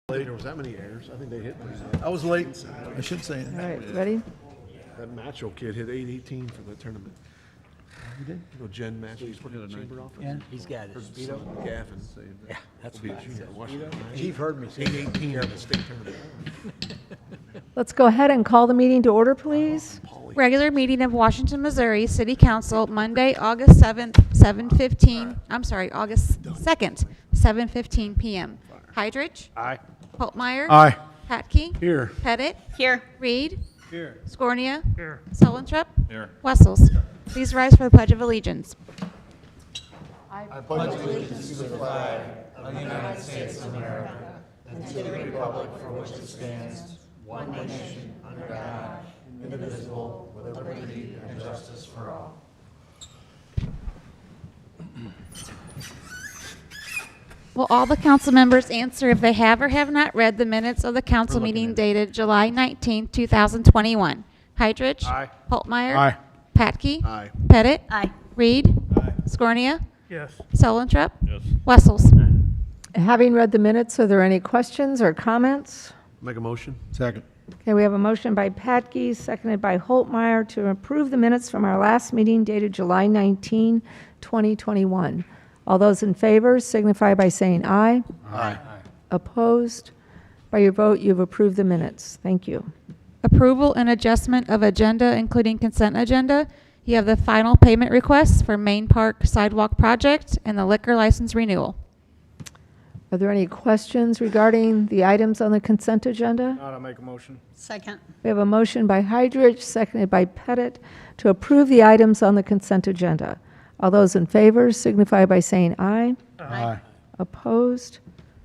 Late, there was that many errors. I think they hit pretty good. I was late. I shouldn't say All anything. right, ready? That Macho kid hit 818 for the tournament. You did? You know, Jen Macho, he's working in the chamber office. Yeah, he's got his speedo. Gaffin. Yeah, that's Will be what a I junior said. at Washington. Chief heard me say 818 in the state tournament. Let's go ahead and call the meeting to order, please. Regular meeting of Washington, Missouri City Council, Monday, August 7th, 7:15, I'm sorry, August 2nd, 7:15 PM. Heidrich? Aye. Holtmeyer? Aye. Patke? Here. Pettit? Here. Reed? Here. Scornia? Here. Solentrop? Here. Wessels? Please rise for the Pledge of Allegiance. Will all the council members answer if they have or have not read the minutes of the council meeting dated July 19, 2021? Heidrich? Aye. Holtmeyer? Aye. Patke? Aye. Pettit? Aye. Reed? Scornia? Yes. Solentrop? Yes. Wessels? Having read the minutes, are there any questions or comments? Make a motion. Second. Okay, we have a motion by Patke, seconded by Holtmeyer, to approve the minutes from our last meeting dated July 19, 2021. All those in favor signify by saying aye. Aye. Opposed? By your vote, you've approved the minutes. Thank you. Approval and adjustment of agenda, including consent agenda. You have the final payment requests for Main Park Sidewalk Project and the liquor license renewal. Are there any questions regarding the items on the consent agenda? Not, I'll make a motion. Second. We have a motion by Heidrich, seconded by Pettit, to approve the items on the consent agenda. All those in favor signify by saying aye. Aye. Opposed?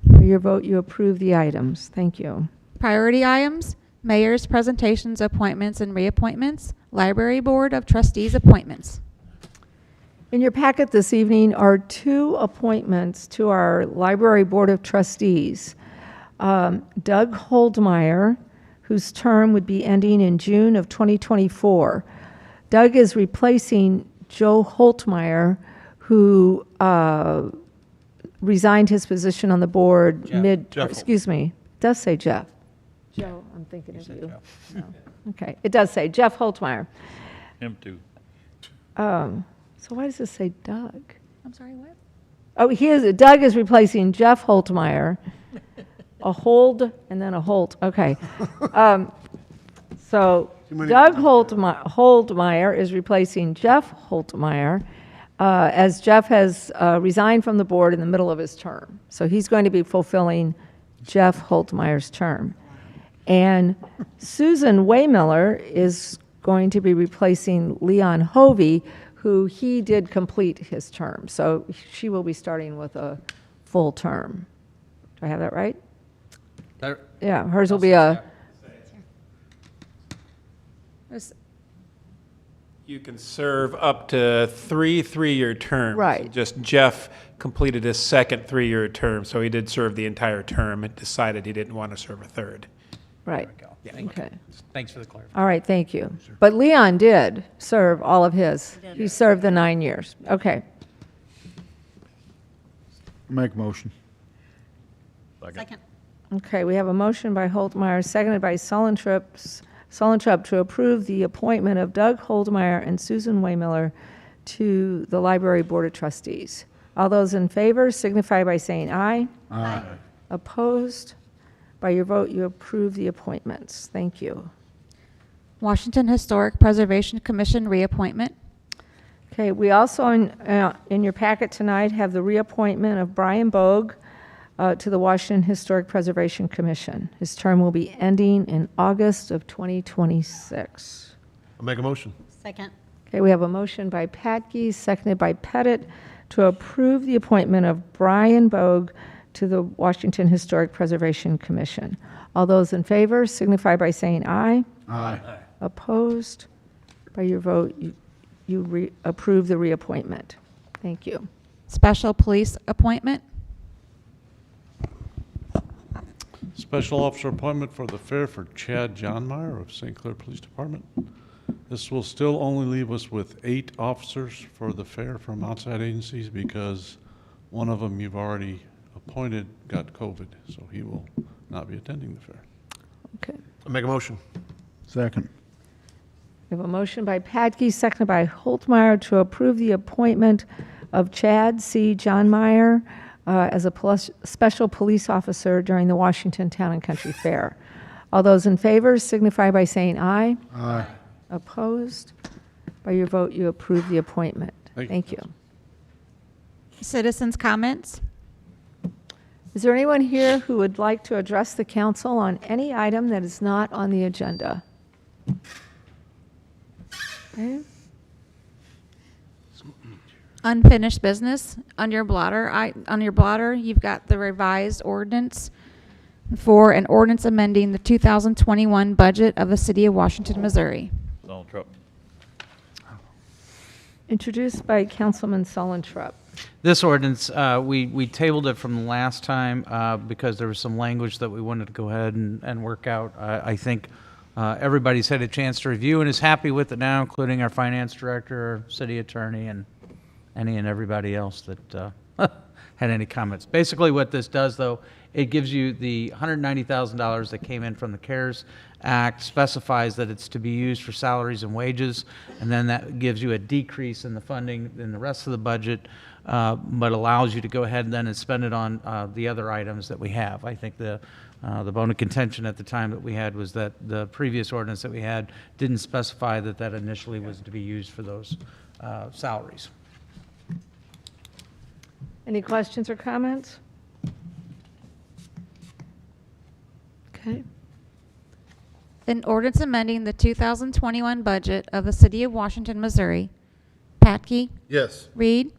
By your vote, you approve the items. Thank you. Priority items, mayor's presentations, appointments and reappointments, library board of trustees appointments. In your packet this evening are two appointments to our Library Board of Trustees. Doug Holdmeyer, whose term would be ending in June of 2024. Doug is replacing Joe Holtmeyer, who resigned his position on the board excuse me, does say Jeff. Joe, I'm thinking of you. No. Okay, it does say Jeff Holtmeyer. Him too. So why does this say Doug? I'm sorry, what? Oh, Doug is replacing Jeff Holtmeyer. A hold and then a Holt. Okay. So Doug Holdmeyer is replacing Jeff Holtmeyer, as Jeff has resigned from the board in the middle of his term. So he's going to be fulfilling Jeff Holtmeyer's term. And Susan Waymiller is going to be replacing Leon Hovey, who he did complete his term. So she will be starting with a full term. Do I have that right? Yeah, hers will be a, You can serve up to three three-year terms. Right. Just Jeff completed his second three-year term, so he did serve the entire term and decided he didn't want to serve a third. right. Yeah. Okay. Thanks for the clarification. All right, thank you. But Leon did serve all of his. He served the 9 years. Okay. Make a motion. Second. Okay, we have a motion by Holtmeyer, seconded by Solentrop to approve the appointment of Doug Holdmeyer and Susan Waymiller to the Library Board of Trustees. All those in favor signify by saying aye. Aye. Opposed? By your vote, you approve the appointments. Thank you. Washington Historic Preservation Commission reappointment. Okay, we also, in your packet tonight, have the reappointment of Brian Bogue to the Washington Historic Preservation Commission. His term will be ending in August of 2026. I'll make a motion. Second. Okay, we have a motion by Patke, seconded by Pettit, to approve the appointment of Brian Bogue to the Washington Historic Preservation Commission. All those in favor signify by saying aye. Aye. Opposed? By your vote, you approve the reappointment. Thank you. Special police appointment. Special officer appointment for the fair for Chad Johnmeyer of St. Clair Police Department. This will still only leave us with 8 officers for the fair from outside agencies because one of them you've already appointed got COVID, so he will not be attending the fair. Okay. I make a motion. Second. We have a motion by Padkey, seconded by Holtmeyer, to approve the appointment of Chad C. Johnmeyer as a special police officer during the Washington Town and Country Fair. All those in favor signify by saying aye. Aye. Opposed? By your vote, you approve the appointment. Thank Thank you. Citizens' comments? Is there anyone here who would like to address the council on any item that is not on the agenda? Okay. Unfinished business. On your blotter, you've got the revised ordinance for an ordinance amending the 2021 budget of the city of Washington, Missouri. Donald Trump. Introduced by Councilman Sullentrup. This ordinance, we tabled it from the last time because there was some language that we wanted to go ahead and work out. I think everybody's had a chance to review and is happy with it now, including our finance director, our city attorney, and any and everybody else that had any comments. Basically what this does, though, it gives you the $190,000 that came in from the CARES Act, specifies that it's to be used for salaries and wages, and then that gives you a decrease in the funding in the rest of the budget, but allows you to go ahead and then spend it on the other items that we have. I think the bone of contention at the time that we had was that the previous ordinance that we had didn't specify that that initially was to be used for those salaries. Any questions or comments? Okay. An ordinance amending the 2021 budget of the city of Washington, Missouri. Patke, Yes. Reed,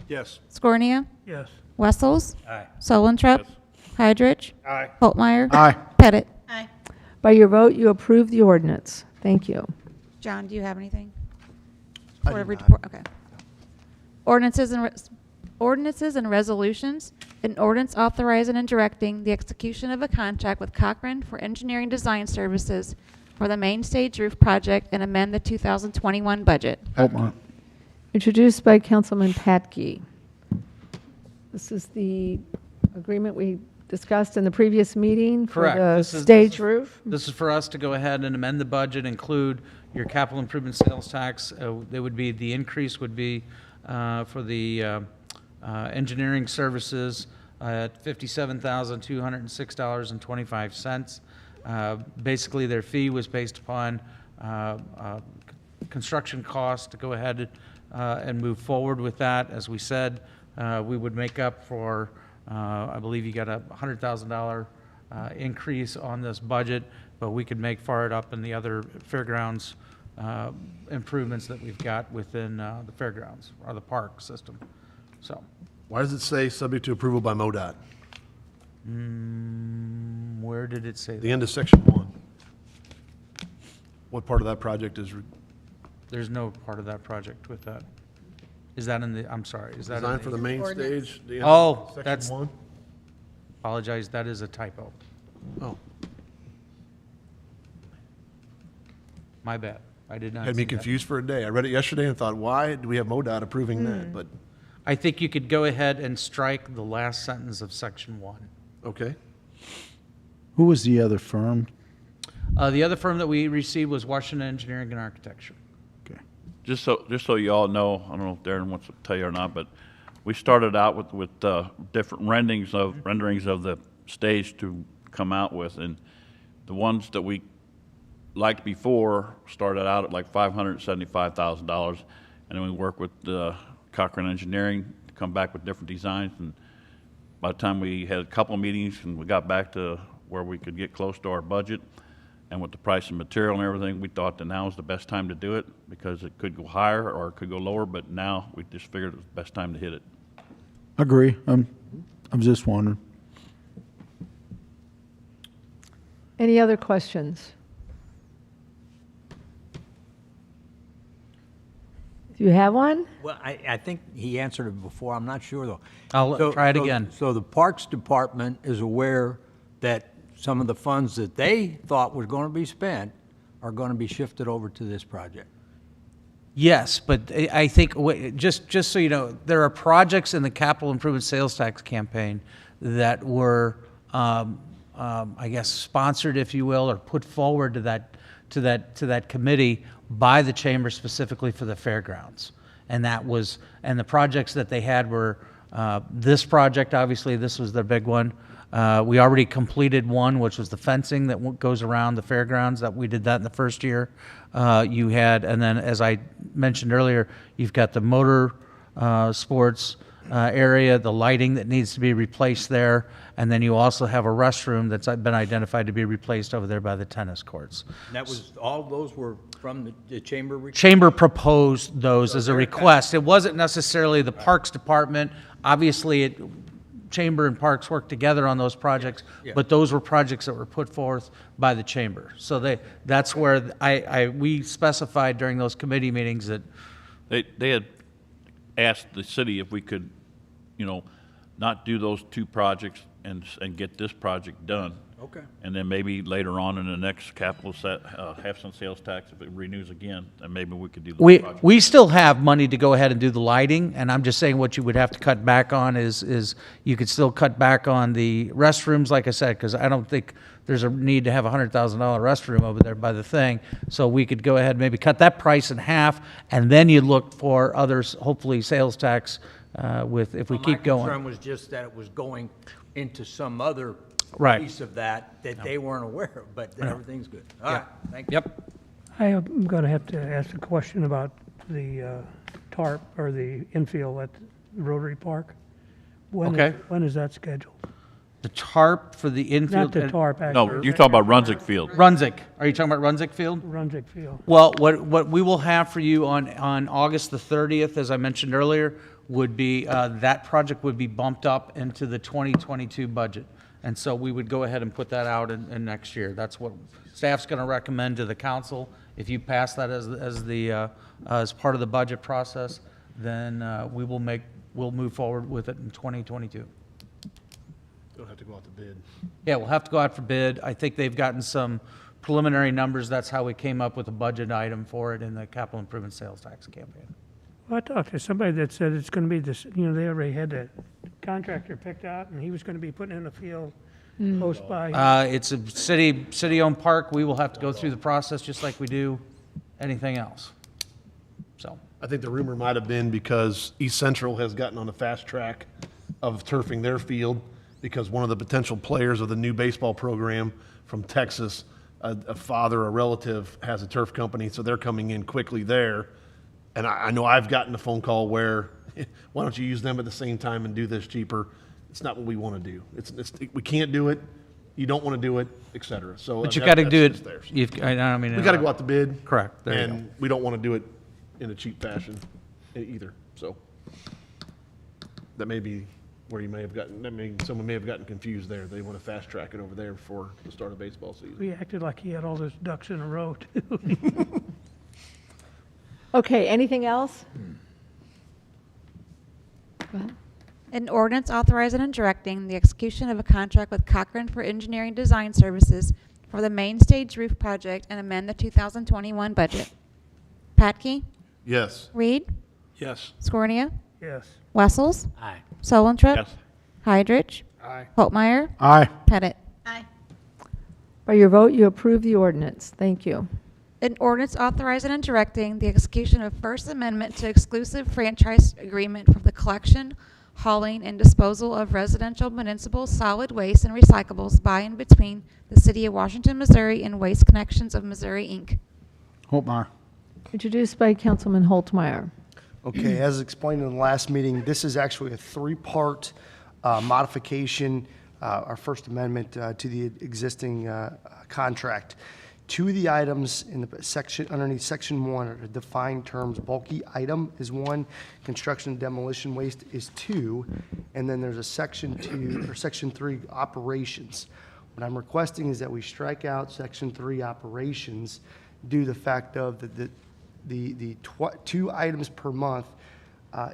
Yes. Scornia, Yes. Wessels, Aye. Sullentrup, Hydrach, Aye. Holtmeyer. Aye. Pettit. Aye. By your vote, you approve the ordinance. Thank you. John, do you have anything? I For do every not. deport- Okay. Ordinances and resolutions. An ordinance authorizing and directing the execution of a contract with Cochran for engineering design services for the main stage roof project and amend the 2021 budget. Holtmeyer. Introduced by Councilman Patke. This is the agreement we discussed in the previous meeting for Correct. the This is- stage roof. This is for us to go ahead and amend the budget, include your capital improvement sales tax. There would be, the increase would be for the engineering services at $57,206.25. Basically, their fee was based upon construction costs to go ahead and move forward with that. As we said, we would make up for, I believe you got a $100,000 increase on this budget, but we could make far it up in the other fairgrounds improvements that we've got within the fairgrounds or the park system. So, Why does it say subject to approval by MoDOT? where did it say The that? end of section 1. What part of that project is There's no part of that project with that. Is that in the, I'm sorry, is that in designed for the main Ordinance. stage? The end Oh, of section that's- 1? Apologize, that is a typo. Oh, My bad. I did not had see me that. confused for a day. I read it yesterday and thought, why do we have MoDOT approving that? But, I think you could go ahead and strike the last sentence of section 1. okay. Who was the other firm? The other firm that we received was Washington Engineering and Architecture. Okay. Just so you all know, I don't know if Darren wants to tell you or not, but we started out with different renderings of the stage to come out with, and the ones that we liked before started out at like $575,000, and then we worked with Cochran Engineering to come back with different designs, and by the time we had a couple of meetings and we got back to where we could get close to our budget, and with the price of material and everything, we thought that now is the best time to do it, because it could go higher or it could go lower, but now we just figured it was the best time to hit it. Agree. I'm just wondering. Any other questions? Do you have one? Well, I think he answered it before, I'm not sure though. I'll try it again. So the Parks Department is aware that some of the funds that they thought were going to be spent are going to be shifted over to this project? Yes, but I think, just so you know, there are projects in the capital improvement sales tax campaign that were I guess, sponsored, if you will, or put forward to that committee by the chamber specifically for the fairgrounds. And the projects that they had were, this project, obviously, this was their big one. We already completed one, which was the fencing that goes around the fairgrounds, that we did that in the first year. You had, and then as I mentioned earlier, you've got the motor sports area, the lighting that needs to be replaced there, and then you also have a restroom that's been identified to be replaced over there by the tennis courts. And that was, all those were from the chamber? Chamber proposed those as a request. It wasn't necessarily the Parks Department. Obviously, Chamber and Parks worked together on those projects, but those were projects that were put forth by the Chamber. So that's where we specified during those committee meetings that They had asked the city if we could, not do those two projects and get this project done. Okay. And then maybe later on in the next capital half-cent sales tax, if it renews again, then maybe we could do the project. We still have money to go ahead and do the lighting, and I'm just saying what you would have to cut back on is you could still cut back on the restrooms, like I said, because I don't think there's a need to have a $100,000 restroom over there by the thing. So we could go ahead and maybe cut that price in half, and then you look for others, hopefully sales tax if we keep going. My concern was just that it was going into some other Right. piece of that they weren't aware of, but everything's good. All right, thank you. Yep. I am going to have to ask a question about the tarp or the infield at Rotary Park. Okay. When is that scheduled? The tarp for the infield? Not the tarp, No, actually. you're talking about Runsick Field. Runsick. Are you talking about Runsick Field? Runsick Field. Well, what we will have for you on August the 30th, as I mentioned earlier, would be, that project would be bumped up into the 2022 budget. And so we would go ahead and put that out in next year. That's what staff's going to recommend to the council. If you pass that as part of the budget process, then we'll move forward with it in 2022. You'll have to go out to bid. Yeah, we'll have to go out for bid. I think they've gotten some preliminary numbers. That's how we came up with a budget item for it in the capital improvement sales tax campaign. Well, I talked to somebody that said it's going to be this, they already had the contractor picked out, and he was going to be putting in a field close by. It's a city-owned park. We will have to go through the process just like we do anything else. So, I think the rumor might have been because East Central has gotten on the fast track of turfing their field because one of the potential players of the new baseball program from Texas, a father, a relative, has a turf company, so they're coming in quickly there. And I know I've gotten a phone call where, why don't you use them at the same time and do this cheaper? It's not what we want to do. We can't do it. You don't want to do it, et cetera. So, but you got to do it. We got to go out to bid. Correct. There you go. And we don't want to do it in a cheap fashion either. So that may be where you may have gotten. Someone may have gotten confused there. They want to fast track it over there before the start of baseball season. We acted like he had all those ducks in a row, too. Okay, anything else? An ordinance authorizing and directing the execution of a contract with Cochran for engineering design services for the main stage roof project and amend the 2021 budget. Patke? Yes. Reed? Yes. Scornia? Yes. Wessels? Aye. Solentrip? Yes. Heidrich? Aye. Holtmeyer? Aye. Pettit? Aye. By your vote, you approve the ordinance. Thank you. An ordinance authorizing and directing the execution of First Amendment to exclusive franchise agreement for the collection, hauling, and disposal of residential municipal solid waste and recyclables by and between the City of Washington, Missouri and Waste Connections of Missouri, Inc. Holtmeyer. Introduced by Councilman Holtmeyer. Okay, as explained in the last meeting, this is actually a three-part modification, our First Amendment to the existing contract. Two of the items in the section, underneath Section 1 are defined terms. Bulky item is one, construction and demolition waste is two, and then there's a Section 2 or Section 3 operations. What I'm requesting is that we strike out Section 3 operations due to the fact of the 2 items per month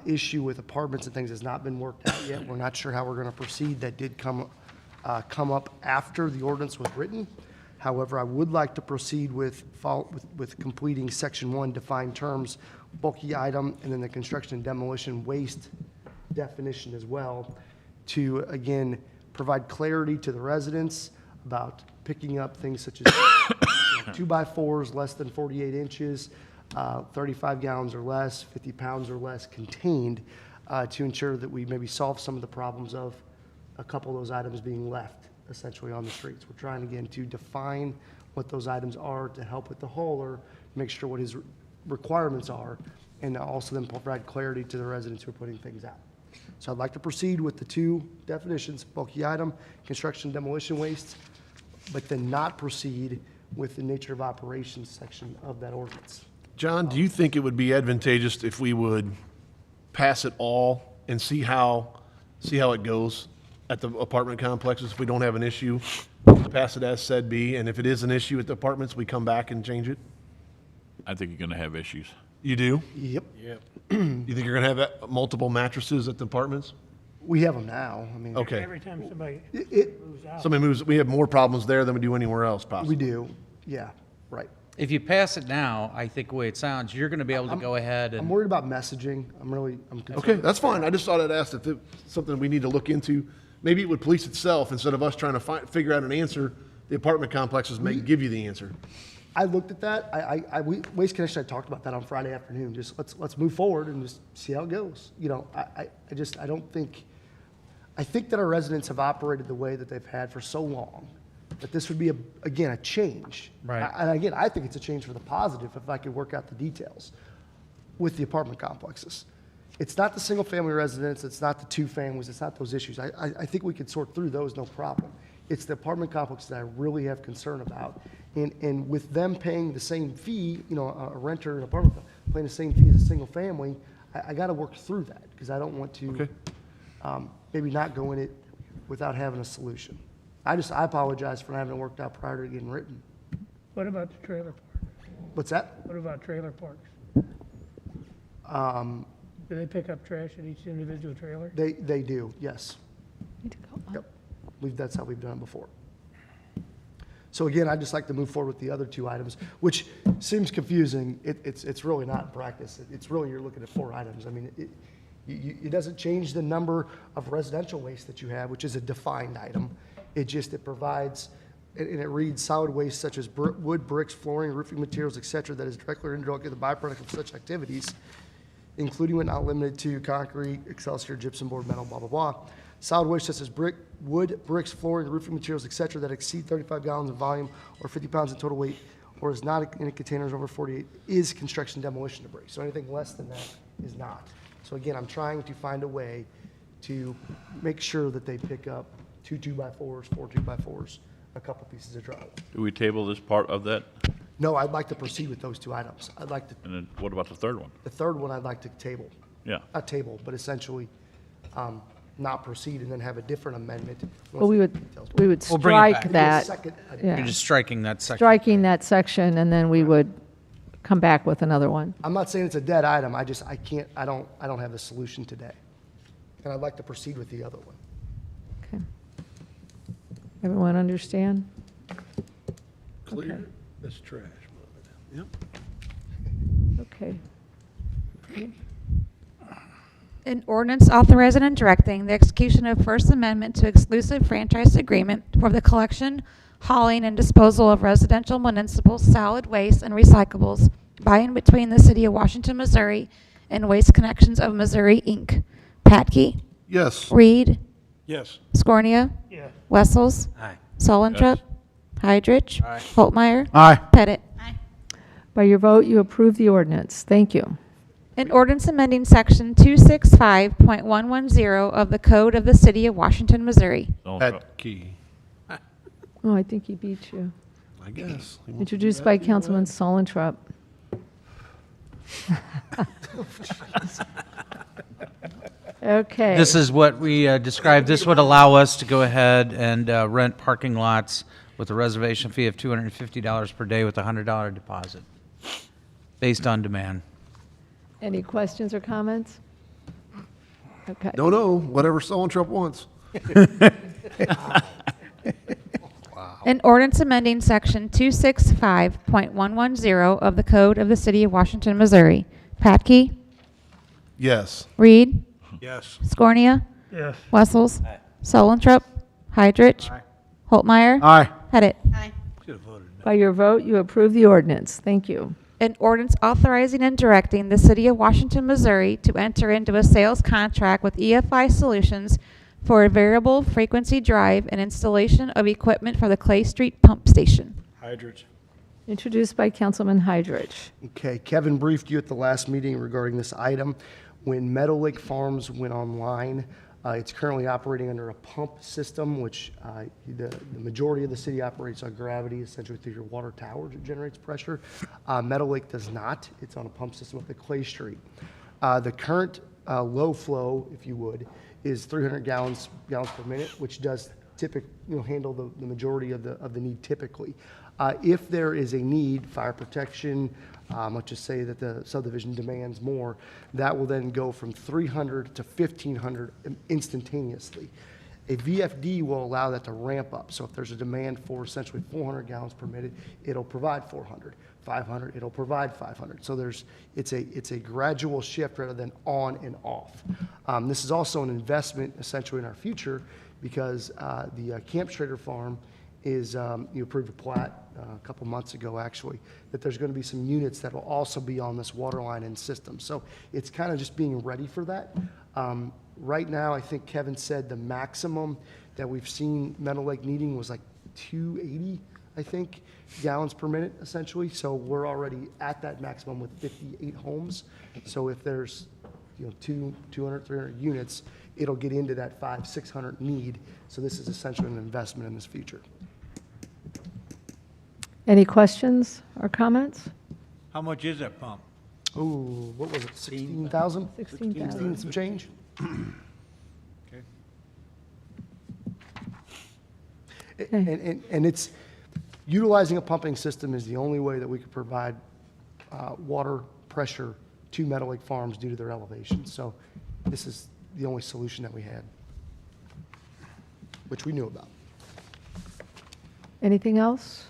issue with apartments and things has not been worked out yet. We're not sure how we're going to proceed. That did come up after the ordinance was written. However, I would like to proceed with completing Section 1, defined terms, bulky item, and then the construction and demolition waste definition as well, to, again, provide clarity to the residents about picking up things such as 2x4s less than 48 inches, 35 gallons or less, 50 pounds or less contained, to ensure that we maybe solve some of the problems of a couple of those items being left essentially on the streets. We're trying again to define what those items are to help with the hauler, make sure what his requirements are, and also then provide clarity to the residents who are putting things out. So I'd like to proceed with the two definitions, bulky item, construction demolition waste, but then not proceed with the nature of operations section of that ordinance. John, do you think it would be advantageous if we would pass it all and see how it goes at the apartment complexes if we don't have an issue? Pass it as said be, and if it is an issue at the apartments, we come back and change it? I think you're gonna have issues. You do? Yep. You think you're gonna have multiple mattresses at the apartments? We have them now. I mean, Okay. Every time somebody It, moves out. Somebody moves, we have more problems there than we do anywhere else possibly. we do, yeah, right. If you pass it now, I think the way it sounds, you're going to be able to go ahead I'm and, worried about messaging. I'm concerned. Okay, that's fine. I just thought I'd ask if it's something we need to look into. Maybe it would police itself instead of us trying to figure out an answer. The apartment complexes may give you the answer. I looked at that. Waste Connection, I talked about that on Friday afternoon. Just let's move forward and just see how it goes. You know, I don't think, I think that our residents have operated the way that they've had for so long, that this would be, again, a change. Right. And again, I think it's a change for the positive if I could work out the details with the apartment complexes. It's not the single-family residence, it's not the two families, it's not those issues. I think we could sort through those, no problem. It's the apartment complexes that I really have concern about. And with them paying the same fee, you know, a renter in an apartment paying the same fee as a single family, I got to work through that because I don't want to maybe not go in it without having a solution. I apologize for not having it worked out prior to it getting written. What about the trailer park? What's that? What about trailer parks? Do they pick up trash at each individual trailer? They do, yes. Yep. That's how we've done it before. So again, I'd just like to move forward with the other two items, which seems confusing. It's really not in practice. It's really, you're looking at 4 items. I mean, it doesn't change the number of residential waste that you have, which is a defined item. It provides, and it reads solid waste such as wood, bricks, flooring, roofing materials, et cetera, that is directly or indirectly the byproduct of such activities, including but not limited to concrete, Excelsior, gypsum board, metal, blah, blah, blah. Solid waste such as wood, bricks, flooring, roofing materials, et cetera, that exceed 35 gallons in volume or 50 pounds in total weight, or is not in containers over 48, is construction demolition debris. So anything less than that is not. So again, I'm trying to find a way to make sure that they pick up 2 2x4s, 4 2x4s, a couple pieces of drywall. Do we table this part of that? No, I'd like to proceed with those 2 items. I'd like to, And then what about the third one? the third one I'd like to table. Yeah. Not table, but essentially not proceed and then have a different amendment. Well, we would We'll bring it back. strike that. Second, Yeah. you're just striking that section. Striking that section, and then we would come back with another one. I'm not saying it's a dead item. I don't have the solution today. And I'd like to proceed with the other one. Okay. Everyone understand? Clear? That's trash. Yep. Okay. An ordinance authorizing and directing the execution of First Amendment to exclusive franchise agreement for the collection, hauling, and disposal of residential municipal solid waste and recyclables by and between the City of Washington, Missouri, and Waste Connections of Missouri, Inc. Patke, Yes. Reed, Yes. Scornia, Yeah. Wessels, Aye. Solentrup, Heidrich, Aye. Holtmeyer, Aye. Pettit. By your vote, you approve the ordinance. Thank you. An ordinance amending section 265.110 of the Code of the City of Washington, Missouri. At key, Oh, I think he beat you. I guess. He wants to do Introduced that. by Councilman Solentrup. Okay. This is what we described. This would allow us to go ahead and rent parking lots with a reservation fee of $250 per day with a $100 deposit, based on demand. Any questions or comments? Okay. No, whatever Solentrup wants. An ordinance amending section 265.110 of the Code of the City of Washington, Missouri. Patke, Yes. Reed, Yes. Scornia, Yes. Wessels, Solentrup, Heidrich, Holtmeyer. Aye. Pettit. Aye. By your vote, you approve the ordinance. Thank you. An ordinance authorizing and directing the City of Washington, Missouri to enter into a sales contract with EFI Solutions for a variable frequency drive and installation of equipment for the Clay Street Pump Station. Hydrants. Introduced by Councilman Hydrich. Okay, Kevin briefed you at the last meeting regarding this item. When Meadow Lake Farms went online, it's currently operating under a pump system, which the majority of the city operates on gravity, essentially through your water tower that generates pressure. Meadow Lake does not. It's on a pump system up at Clay Street. The current low flow, if you would, is 300 gallons per minute, which does handle the majority of the need typically. If there is a need, fire protection, let's just say that the subdivision demands more, that will then go from 300 to 1,500 instantaneously. A VFD will allow that to ramp up. So if there's a demand for essentially 400 gallons per minute, it'll provide 400. 500, it'll provide 500. So it's a gradual shift rather than on and off. This is also an investment essentially in our future because the Camp Schrader Farm is, you approved a plat a couple months ago actually, that there's going to be some units that will also be on this water line and system. So it's kind of just being ready for that. Right now, I think Kevin said the maximum that we've seen Meadow Lake needing was like 280, I think, gallons per minute essentially. So we're already at that maximum with 58 homes. So if there's 200, 300 units, it'll get into that 500, 600 need. So this is essentially an investment in this future. Any questions or comments? How much is that pump? Ooh, what was it, 16,000? 16,000. and some change? Okay. And it's, utilizing a pumping system is the only way that we could provide water pressure to Meadow Lake Farms due to their elevation. So this is the only solution that we had, which we knew about. Anything else?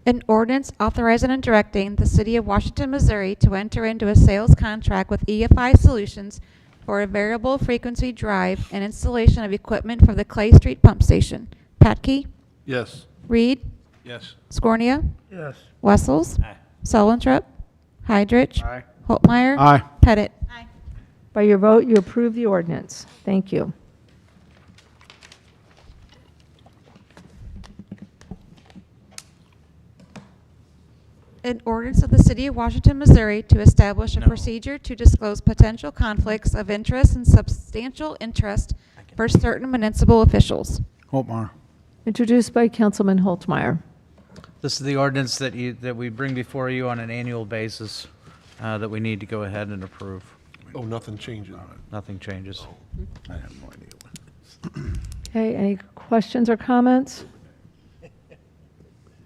An ordinance authorizing and directing the City of Washington, Missouri to enter into a sales contract with EFI Solutions for a variable frequency drive and installation of equipment for the Clay Street Pump Station. Patke? Yes. Reed? Yes. Scornia? Yes. Wessels? Solentrop? Hydrich? Aye. Holtmeyer? Aye. Pettit? By your vote, you approve the ordinance. Thank you. An ordinance of the City of Washington, Missouri to establish a procedure to disclose potential conflicts of interest and substantial interest for certain municipal officials. Holtmeyer. Introduced by Councilman Holtmeyer. This is the ordinance that we bring before you on an annual basis that we need to go ahead and approve. Oh, nothing changes. Nothing changes. I have no idea. Okay, any questions or comments?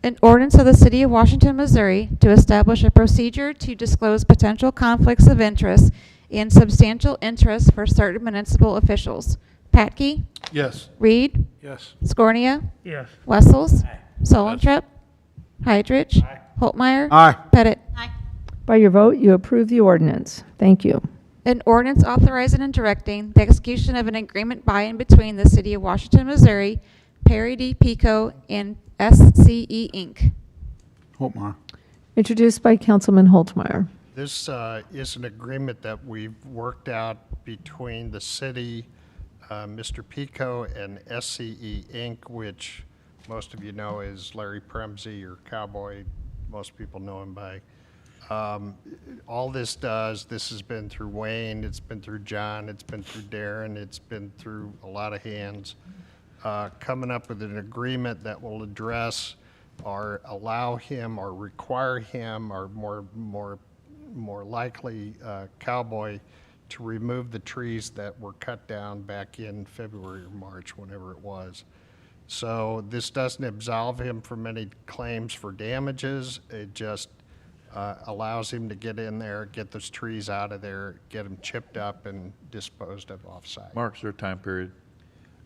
An ordinance of the City of Washington, Missouri to establish a procedure to disclose potential conflicts of interest and substantial interest for certain municipal officials. Patke? Yes. Reed? Yes. Scornia? Yes. Wessels? Solentrop? Hydrich? Holtmeyer? Aye. Pettit? By your vote, you approve the ordinance. Thank you. An ordinance authorizing and directing the execution of an agreement by and between the City of Washington, Missouri, Perry D. Pico, and SCE Inc. Holtmeyer. Introduced by Councilman Holtmeyer. This is an agreement that we've worked out between the city, Mr. Pico, and SCE Inc., which most of you know is Larry Premsey, or Cowboy. Most people know him by. All this has been through Wayne, it's been through John, it's been through Darren, it's been through a lot of hands. Coming up with an agreement that will address or allow him or require him, or more likely Cowboy, to remove the trees that were cut down back in February or March, whenever it was. So this doesn't absolve him from any claims for damages. It just allows him to get in there, get those trees out of there, get them chipped up and disposed of off-site. Mark, is there a time period?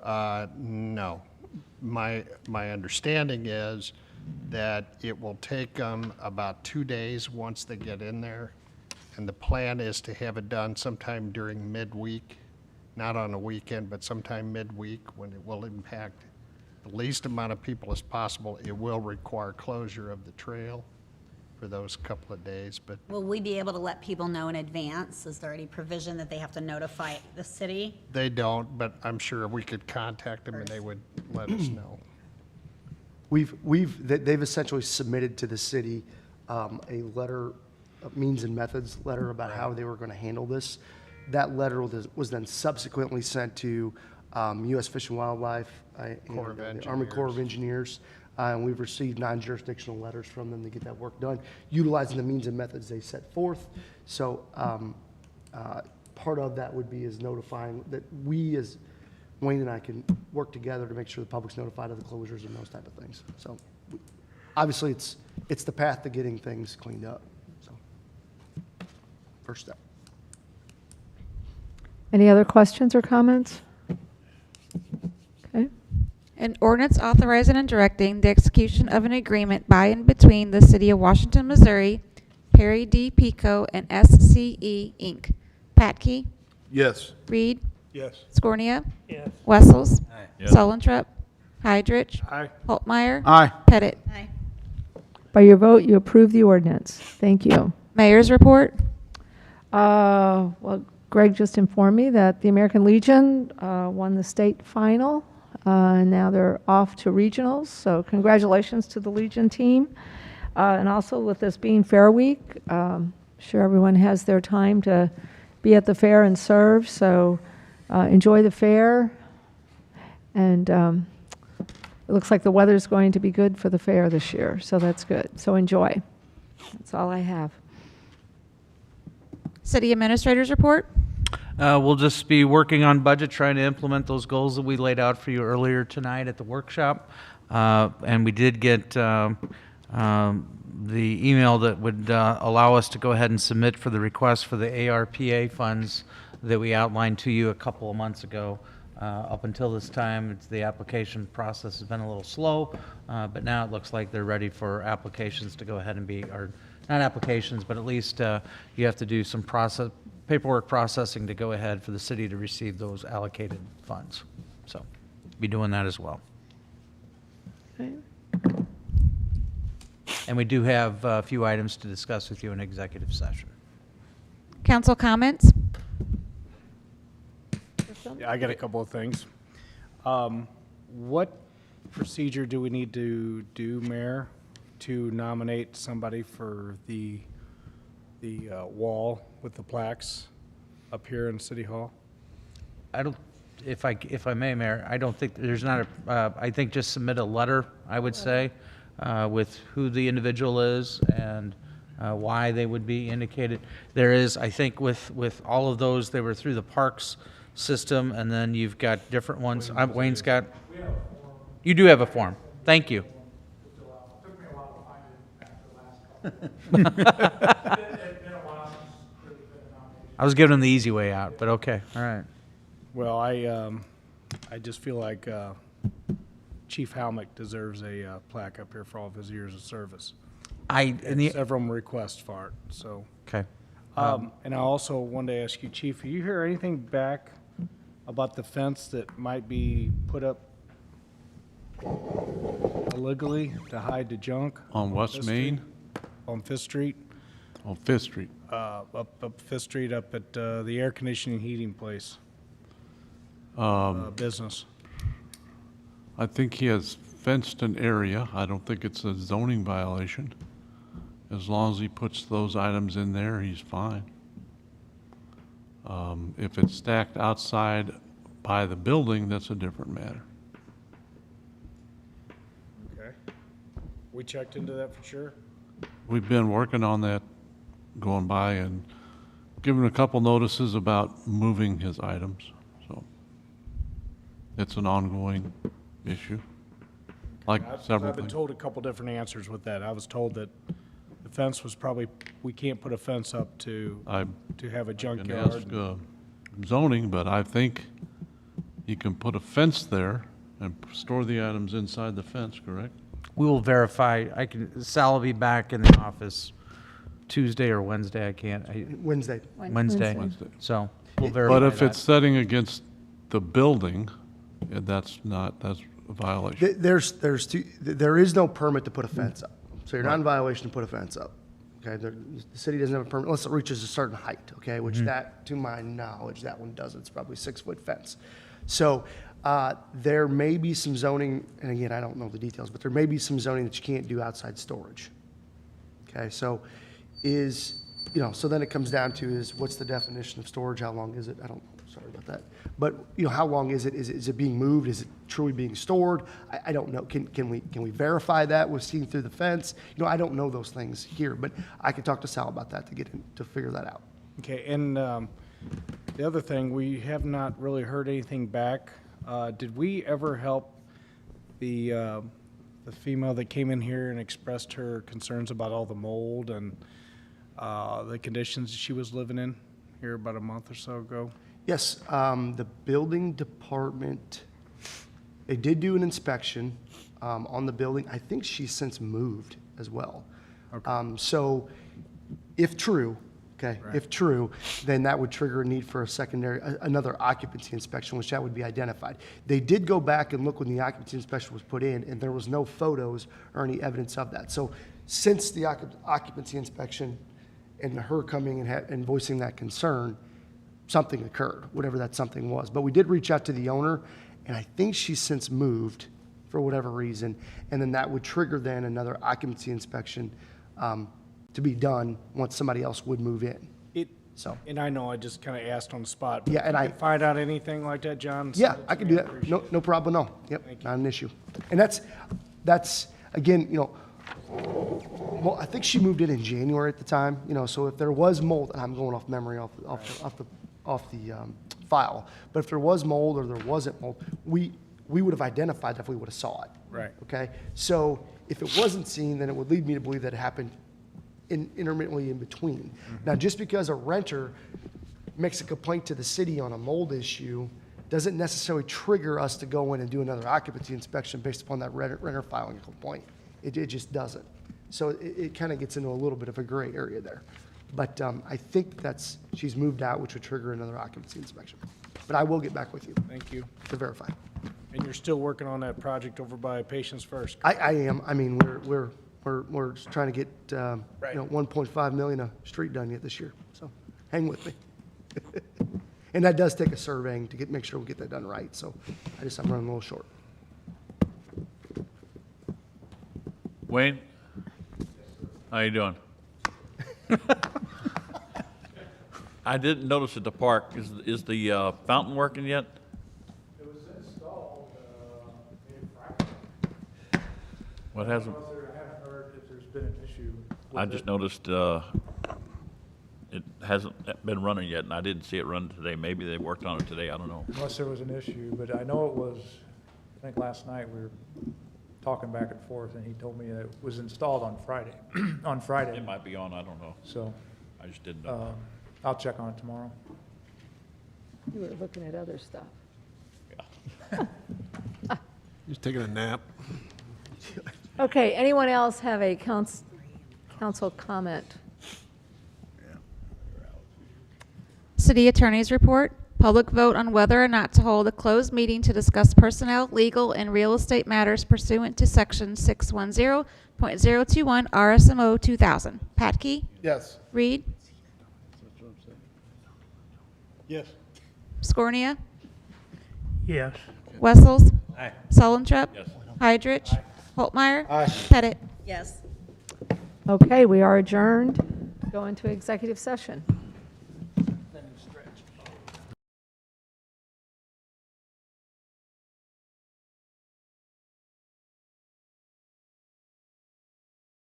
No. My understanding is that it will take them about 2 days once they get in there, and the plan is to have it done sometime during midweek not on a weekend, but sometime midweek when it will impact the least amount of people as possible. It will require closure of the trail for those couple of days, but Will we be able to let people know in advance? Is there any provision that they have to notify the city? they don't, but I'm sure we could contact them and they would let us know. They've essentially submitted to the city a letter, a means and methods letter about how they were going to handle this. That letter was then subsequently sent to U.S. Fish and Wildlife and the Army Corps of Engineers. And we've received non-jurisdictional letters from them to get that work done, utilizing the means and methods they set forth. So part of that would be is notifying that we, as Wayne and I, can work together to make sure the public's notified of the closures and those type of things. So obviously, it's the path to getting things cleaned up. So first step. Any other questions or comments? Okay. An ordinance authorizing and directing the execution of an agreement by and between the City of Washington, Missouri, Perry D. Pico, and SCE, Inc. Patke? Yes. Reed? Yes. Scornia? Yes. Wessels? Aye. Yes. Solentrup? Hydrich? Aye. Holtmeyer? Aye. Pettit? Aye. By your vote, you approve the ordinance. Thank you. Mayor's report? Well, Greg just informed me that the American Legion won the state final, and now they're off to regionals. So congratulations to the Legion team. And also with this being Fair Week, sure everyone has their time to be at the fair and serve. So enjoy the fair. And it looks like the weather's going to be good for the fair this year. So that's good. So enjoy. That's all I have. City Administrator's report? We'll just be working on budget, trying to implement those goals that we laid out for you earlier tonight at the workshop. And we did get the email that would allow us to go ahead and submit for the request for the ARPA funds that we outlined to you a couple of months ago. Up until this time, the application process has been a little slow, but now it looks like they're ready for applications to go ahead and be, or not applications, but at least you have to do some paperwork processing to go ahead for the city to receive those allocated funds. So, be doing that as well. Okay. And we do have a few items to discuss with you in executive session. Council comments? Yeah, I got a couple of things. What procedure do we need to do, Mayor, to nominate somebody for the wall with the plaques up here in City Hall? I don't, if I may, Mayor, I don't think, there's not a, I think just submit a letter, I would say, with who the individual is and why they would be indicated. There is, I think with all of those, they were through the parks system, and then you've got different ones. Wayne's got, you do have a form. Thank you. I was giving him the easy way out, but okay, all right. Well, I just feel like Chief Halmick deserves a plaque up here for all of his years of service. Several requests for it, so. Okay. And I also wanted to ask you, Chief, you hear anything back about the fence that might be put up illegally to hide the junk? On West Fifth Main? Street? On Fifth Street? On Fifth Street. Up Fifth Street, up at the air conditioning heating place, business. I think he has fenced an area. I don't think it's a zoning violation. As long as he puts those items in there, he's fine. If it's stacked outside by the building, that's a different matter. Okay. We checked into that for sure? We've been working on that, going by and giving a couple notices about moving his items, so it's an ongoing issue, like several I've been things. told a couple different answers with that. I was told that the fence was probably, we can't put a fence up to have a Can junkyard. ask zoning, but I think you can put a fence there and store the items inside the fence, correct? We will verify. Sal will be back in the office Tuesday or Wednesday. I can't. Wednesday. Wednesday. Wednesday. So we'll verify But if that. it's setting against the building, that's a violation. There is no permit to put a fence up. So you're not in violation to put a fence up. Okay, the city doesn't have a permit unless it reaches a certain height, okay, which that, to my knowledge, that one doesn't. It's probably 6-foot fence. So there may be some zoning, and again, I don't know the details, but there may be some zoning that you can't do outside storage. Okay, so so then it comes down to what's the definition of storage? How long is it? I don't know. Sorry about that. But, how long is it? Is it being moved? Is it truly being stored? I don't know. Can we verify that with seeing through the fence? I don't know those things here, but I could talk to Sal about that to figure that out. Okay, and the other thing, we have not really heard anything back. Did we ever help the female that came in here and expressed her concerns about all the mold and the conditions she was living in here about a month or so ago? Yes, the building department, they did do an inspection on the building. I think she's since moved as well. Okay. So if true, Right. if true, then that would trigger a need for another occupancy inspection, which that would be identified. They did go back and look when the occupancy inspection was put in, and there was no photos or any evidence of that. So since the occupancy inspection and her coming and voicing that concern, something occurred, whatever that something was. But we did reach out to the owner, and I think she's since moved for whatever reason, and then that would trigger then another occupancy inspection to be done once somebody else would move in. And I know I just kind of asked on the spot. Yeah, and I find out anything like that, John? Yeah, send it I to can me. do that. Appreciate No, it. no problem, no. Yep, Thank you. not an issue. And that's again, well, I think she moved in January at the time, so if there was mold, and I'm going off memory off the file, but if there was mold or there wasn't mold, we would have identified that if we would have saw it. Right. Okay? So if it wasn't seen, then it would lead me to believe that it happened intermittently in between. Now, just because a renter makes a complaint to the city on a mold issue doesn't necessarily trigger us to go in and do another occupancy inspection based upon that renter filing a complaint. It just doesn't. So it kind of gets into a little bit of a gray area there. But I think she's moved out, which would trigger another occupancy inspection. But I will get back with you. Thank you. To verify. And you're still working on that project over by Patients First? I am. I mean, we're trying to get 1.5 million a street done yet this year. So hang with me. And that does take a surveying to make sure we get that done right. So I'm running a little short. Wayne? How you doing? I didn't notice at the park, is the fountain working yet? It was installed in What hasn't? I haven't heard if there's been an issue. I just noticed it hasn't been running yet, and I didn't see it run today. Maybe they worked on it today, I don't know. Unless there was an issue, but I know it was, I think last night we were talking back and forth, and he told me that it was installed on Friday, on Friday. It might be on, I don't know. So, I just didn't know. I'll check on it tomorrow. You were looking at other stuff. He's taking a nap. Okay, anyone else have a council comment? City Attorney's Report. Public vote on whether or not to hold a closed meeting to discuss personnel, legal, and real estate matters pursuant to Section 610.021 RSMO 2000. Patke? Yes. Reed? Yes. Scornia? Yes. Wessels? Aye. Sullentrup? Yes. Heidrich? Holtmeyer? Aye. Pettit? Yes. Okay, we are adjourned. Go into executive session.